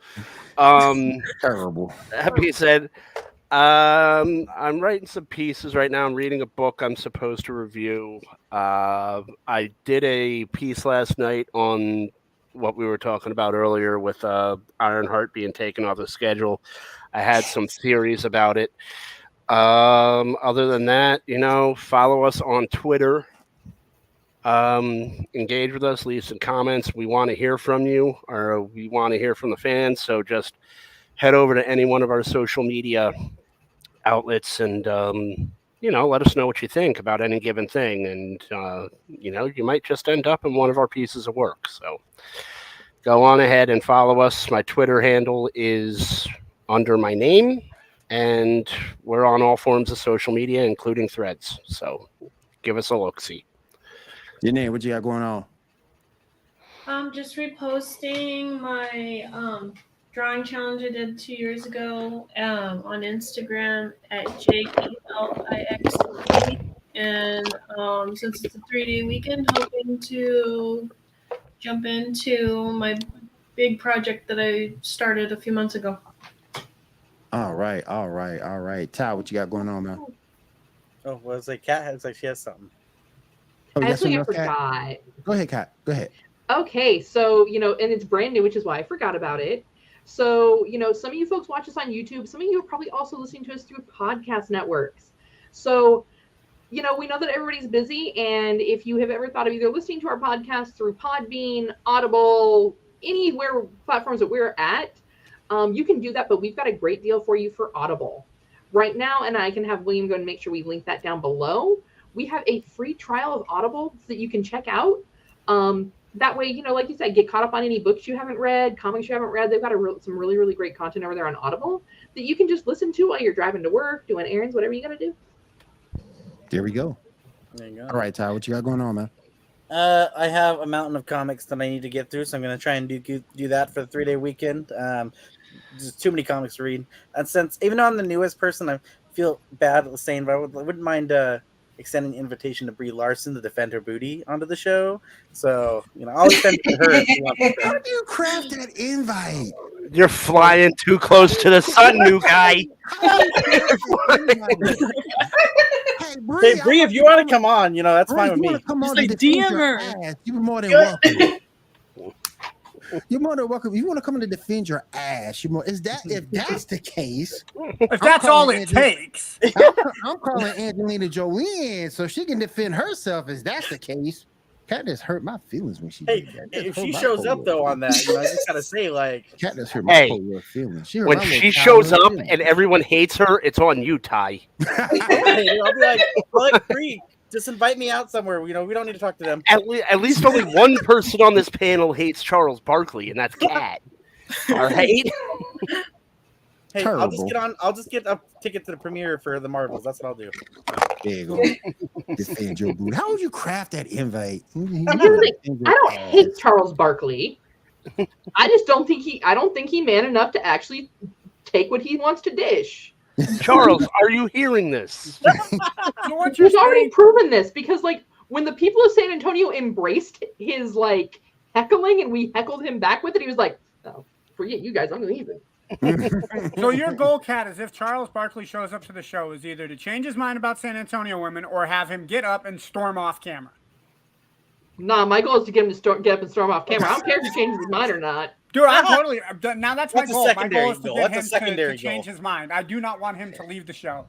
Terrible. That being said, I'm writing some pieces right now. I'm reading a book I'm supposed to review. I did a piece last night on what we were talking about earlier with Ironheart being taken off the schedule. I had some theories about it. Other than that, follow us on Twitter. Engage with us, leave some comments. We want to hear from you, or we want to hear from the fans. So just head over to any one of our social media outlets and, let us know what you think about any given thing. And, you might just end up in one of our pieces of work. So go on ahead and follow us. My Twitter handle is under my name, and we're on all forms of social media, including Threads. So give us a look-see. Janae, what you got going on? Just reposting my drawing challenge I did 2 years ago on Instagram at JELIX. And since it's a 3-day weekend, hoping to jump into my big project that I started a few months ago. All right. Ty, what you got going on, man? Oh, what was it? Kat looks like she has something. Oh, you got Actually, I something else, Kat? forgot. Go ahead, Kat. Go ahead. Okay, so, and it's brand new, which is why I forgot about it. So, some of you folks watch us on YouTube. Some of you are probably also listening to us through podcast networks. So, we know that everybody's busy. And if you have ever thought of either listening to our podcast through Podbean, Audible, anywhere platforms that we're at, you can do that. But we've got a great deal for you for Audible right now. And I can have William go and make sure we link that down below. We have a free trial of Audible that you can check out. That way, like you said, get caught up on any books you haven't read, comics you haven't read. They've got some really, really great content over there on Audible that you can just listen to while you're driving to work, doing errands, whatever you got to do. There we go. There you go. All right, Ty, what you got going on, man? I have a mountain of comics that I need to get through, so I'm going to try and do that for the 3-day weekend. Just too many comics to read. And since, even though I'm the newest person, I feel bad saying, but I wouldn't mind extending an invitation to Brie Larson to defend her booty onto the show. So, I'll extend it to her. If she wants to. How do you craft that invite? You're flying too close to the sun, new guy. Hey, Brie, if you want to come on, that's fine with me. Come on, Just like DM her. You're more than welcome. You're more than welcome. If you want to come in to defend your ass, if that's the case, If that's all it takes. I'm calling Angelina Jolie in so she can defend herself. If that's the case, Kat just hurt my feelings when she did that. If she shows up though on that, I just gotta say, Kat just hurt my feelings. When she shows up and everyone hates her, it's on you, Ty. I'll be like, Brie, just invite me out somewhere. We don't need to talk to them. At least only one person on this panel hates Charles Barkley, and that's Kat. All right. Hey, I'll just get a ticket to the premiere for the Marvels. That's what I'll do. There you go. Defend your booty. How would you craft that invite? I don't hate Charles Barkley. I just don't think he man enough to actually take what he wants to dish. Charles, are you hearing this? He's already proven this because, when the people of San Antonio embraced his heckling and we heckled him back with it, he was like, "Oh, forget you guys, I'm leaving." So your goal, Kat, is if Charles Barkley shows up to the show, is either to change his mind about San Antonio women or have him get up and storm off camera. Nah, my goal is to get him to get up and storm off camera. I don't care if he changes his mind or not. Dude, I'm totally. Now that's my goal. My goal is to goal. get That's him a to secondary change goal. his mind. I do not want him to leave the show.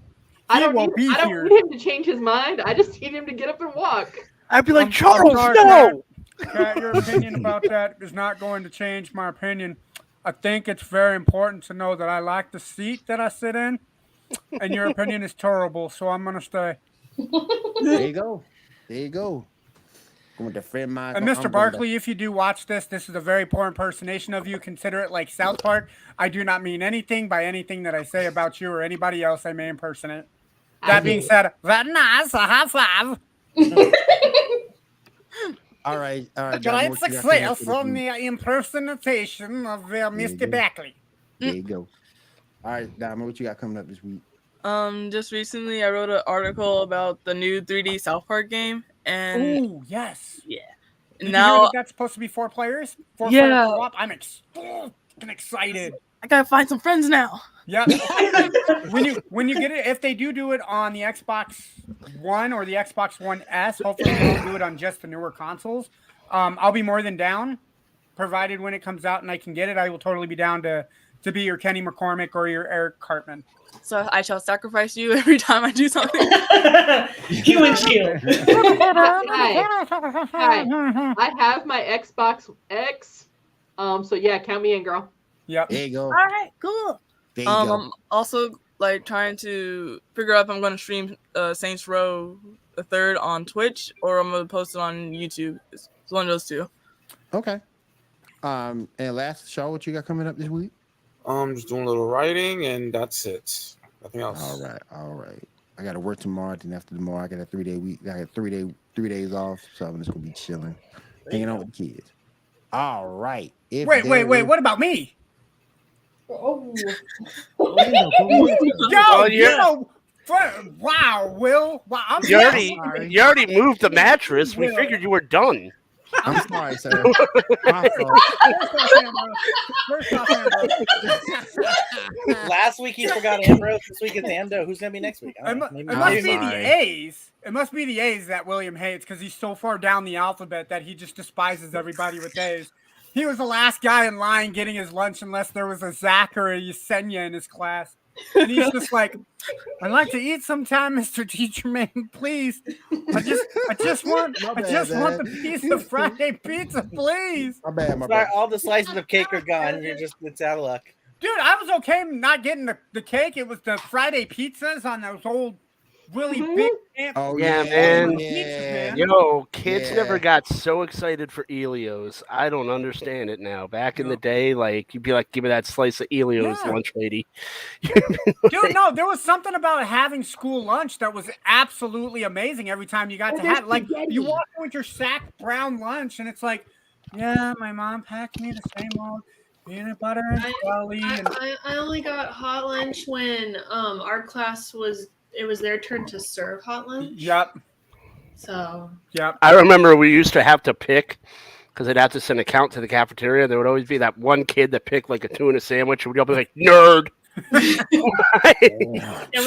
I don't will be need here. him to change his mind. I just need him to get up and walk. I'd be like, I'm Charles, sorry, no! Kat, your opinion about that is not going to change my opinion. I think it's very important to know that I like the seat that I sit in, and your opinion is terrible, so I'm going to stay. There you go. I'm going to defend my... And Mr. Barkley, if you do watch this is a very poor impersonation of you. Consider it like South Park. I do not mean anything by anything that I say about you or anybody else I may impersonate. That being said, very nice. A high five. All right. Great success on the impersonation of Mr. Barkley. There you go. All right, Diamond, what you got coming up this week? Just recently I wrote an article about the new 3D South Park game, and ooh, yes, yeah. Did Now you hear that's supposed to be 4 players. 4 yeah, players co-op? I'm excited. I gotta find some friends now. Yeah. when you get it, if they do it on the Xbox One or the Xbox One S, hopefully they don't do it on just the newer consoles. I'll be more than down, provided when it comes out and I can get it. I will totally be down to be your Kenny McCormick or your Eric Cartman. So I shall sacrifice you every time I do something. You and Shield. Hi. I have my Xbox X. So yeah, count me in, girl. Yep. There you go. All right, cool. There you go. I'm also trying to figure out if I'm going to stream Saints Row the 3rd on Twitch or I'm going to post it on YouTube. It's one of those two. Okay. And last show, what you got coming up this week? Just doing a little writing, and that's it. Nothing else. All right. I got to work tomorrow. Then after tomorrow, I got a 3-day week. I got 3 days off, so I'm just gonna be chilling, hanging out with the kids. All right. Wait. What about me? Oh, Wow, Will. Wow, You already moved the mattress. We figured you were done. I'm sorry, sir. My fault. First off, Ambrose. Last week he forgot Ambrose. This week it's Ando. Who's gonna be next week? It must be the A's. It must be the A's that William hates because he's so far down the alphabet that he just despises everybody with A's. He was the last guy in line getting his lunch unless there was a Zach or a Yesenia in his class. And he's just like, I'd like to eat sometime, Mr. Teacher Man, please. I just want the piece of Friday pizza, please. My bad. Sorry, all the slices of cake are gone. It's out of luck. Dude, I was okay not getting the cake. It was the Friday pizzas on those old really big. Oh yeah, man. Pizzas, man. Yo, kids never got so excited for Elios. I don't understand it now. Back in the day, like you'd be like, "Give me that slice of Elios lunch, lady." Dude, no, there was something about having school lunch that was absolutely amazing. Every time you got to have, like, you walk in with your sack brown lunch, and it's like, yeah, my mom packed me the same old peanut butter and jelly. I only got hot lunch when our class it was their turn to serve hot lunch. Yep. So. Yep. I remember we used to have to pick because they'd have to send a count to the cafeteria. There would always be that one kid that picked like a tuna sandwich, and we'd all be like, "Nerd."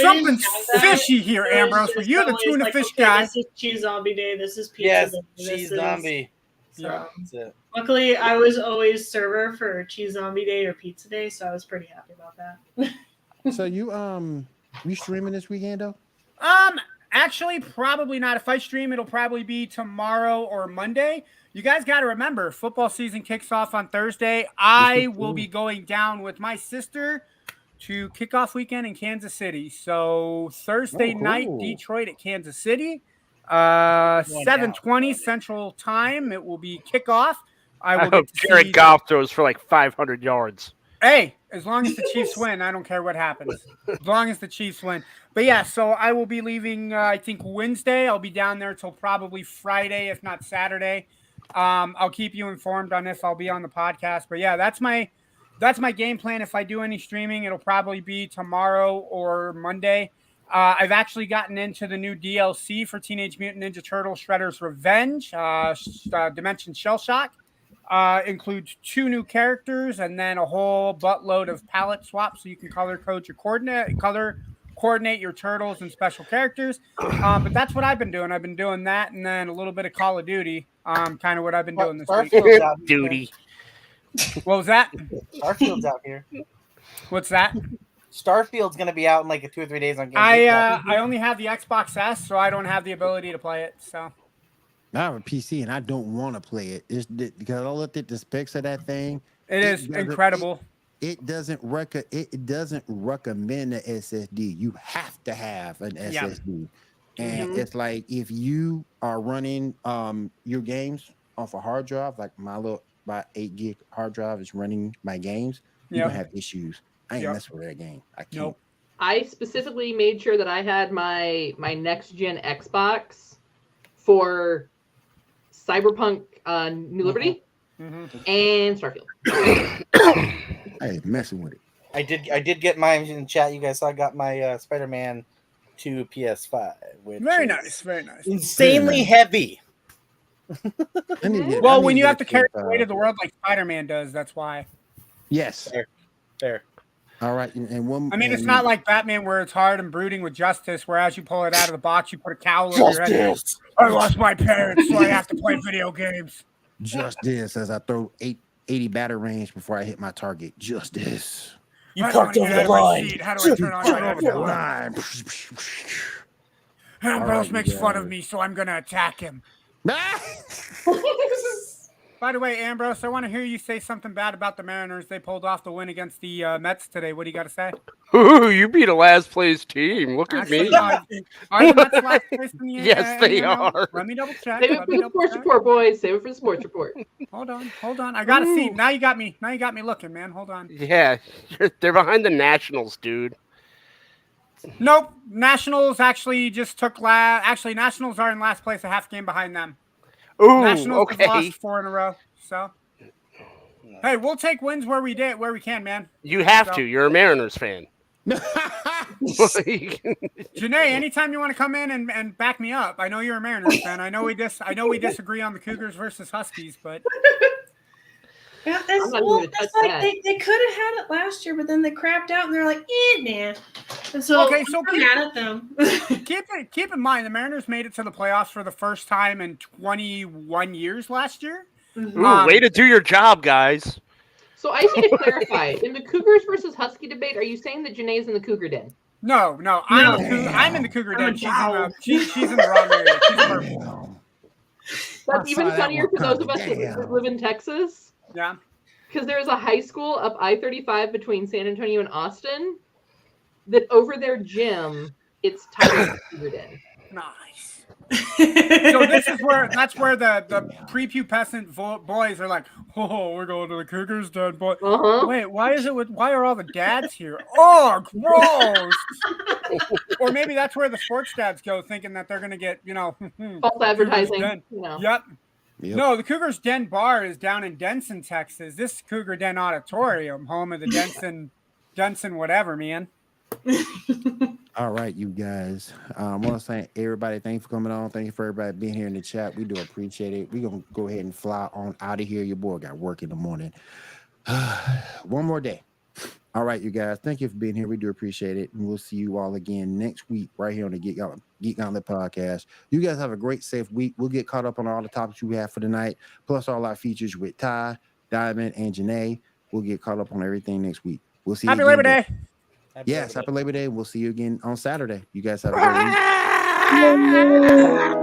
Something's fishy here, Ambrose. Were you the tuna like, fish guy? This is cheese zombie day. This is pizza Yes, day. cheese zombie. So, That's it. luckily, I was always server for cheese zombie day or pizza day, so I was pretty happy about that. So you streaming this weekend though? Actually, probably not. If I stream, it'll probably be tomorrow or Monday. You guys got to remember, football season kicks off on Thursday. I will be going down with my sister to kickoff weekend in Kansas City. So Thursday night, Detroit at Kansas City, 7:20 Central Time. It will be kickoff. I hope Jared Goff throws for like 500 yards. Hey, as long as the Chiefs win, I don't care what happens. As long as the Chiefs win. But yeah, so I will be leaving, I think, Wednesday. I'll be down there till probably Friday, if not Saturday. I'll keep you informed on this. I'll be on the podcast. But yeah, that's my game plan. If I do any streaming, it'll probably be tomorrow or Monday. I've actually gotten into the new DLC for Teenage Mutant Ninja Turtles Shredder's Revenge, Dimension Shell Shock. Includes 2 new characters and then a whole buttload of palette swaps so you can color coordinate your turtles and special characters. But that's what I've been doing. I've been doing that and then a little bit of Call of Duty. Kind of what I've been doing this week. Duty. What was that? Starfield's out here. What's that? Starfield's gonna be out in like 2 or 3 days on Game Pass. I only have the Xbox S, so I don't have the ability to play it. So. I have a PC and I don't want to play it. It's because I looked at the specs of that thing. It is incredible. It doesn't recommend the SSD. You have to have an SSD. And it's like if you are running your games off a hard drive, like my 8 gig hard drive is running my games, you're gonna have issues. I ain't messing with that game. I can't. Nope. I specifically made sure that I had my next gen Xbox for Cyberpunk New Liberty and Starfield. I ain't messing with it. I did get mine in chat. You guys saw I got my Spider-Man 2 PS5, which very nice. Insanely heavy. Well, when you have to carry the weight of the world like Spider-Man does, that's why. Yes. Fair. All right, it's not like Batman where it's hard and brooding with justice, where as you pull it out of the box, you put a cowl over your head. I lost my parents, so I have to play video games. Justice as I throw 80 batter range before I hit my target. Justice. You parked over the line. How do I turn on the line? Ambrose makes fun of me, so I'm gonna attack him. By the way, Ambrose, I want to hear you say something bad about the Mariners. They pulled off the win against the Mets today. What do you got to say? Ooh, you beat a last place team. Look Actually, at no, me. are the Mets last place in the Yes, they NL? are. Let me double check. Save it for the sports report, boys. Save it for the sports report. Hold on. I gotta see. Now you got me looking, man. Hold on. Yeah, they're behind the Nationals, dude. Nope. Nationals actually just took Actually, Nationals are in last place, a half game behind them. Ooh, Nationals okay. have lost 4 in a row. So, hey, we'll take wins where we can, man. You have to. You're a Mariners fan. Janae, anytime you want to come in and back me up, I know you're a Mariners fan. I know we disagree on the Cougars versus Huskies, but Yeah, that's like they could have had it last year, but then they crapped out and they're like, nah. And so okay, so I'm mad at them. keep in mind the Mariners made it to the playoffs for the first time in 21 years last year. Ooh, way to do your job, guys. So I need to clarify. In the Cougars versus Husky debate, are you saying that Janae's in the Cougar den? No. I'm in the Cougar den. She's in the wrong area. She's perfect. That's even funnier for those of us that live in Texas. Yeah. Because there's a high school up I-35 between San Antonio and Austin that over their gym, it's titled Cougar Den. Nice. So that's where the prepubescent boys are like, oh, we're going to the Cougars den, boy. Wait, why are all the dads here? Oh, gross. Or maybe that's where the sports dads go, thinking that they're gonna get, false advertising. Yep. No, the Cougars Den bar is down in Denson, Texas. This is Cougar Den Auditorium, home of the Denson whatever, man. All right, you guys. I want to thank everybody. Thank you for coming on. Thank you for everybody being here in the chat. We do appreciate it. We're going to go ahead and fly on out of here. Your boy got work in the morning. One more day. All right, you guys. Thank you for being here. We do appreciate it. And we'll see you all again next week right here on the Geek Gauntlet podcast. You guys have a great, safe week. We'll get caught up on all the topics we have for tonight, plus all our features with Ty, Diamond, and Janae. We'll get caught up on everything next week. We'll see you Happy again. Labor Day. Happy Labor Day. We'll see you again on Saturday. You guys have a great week.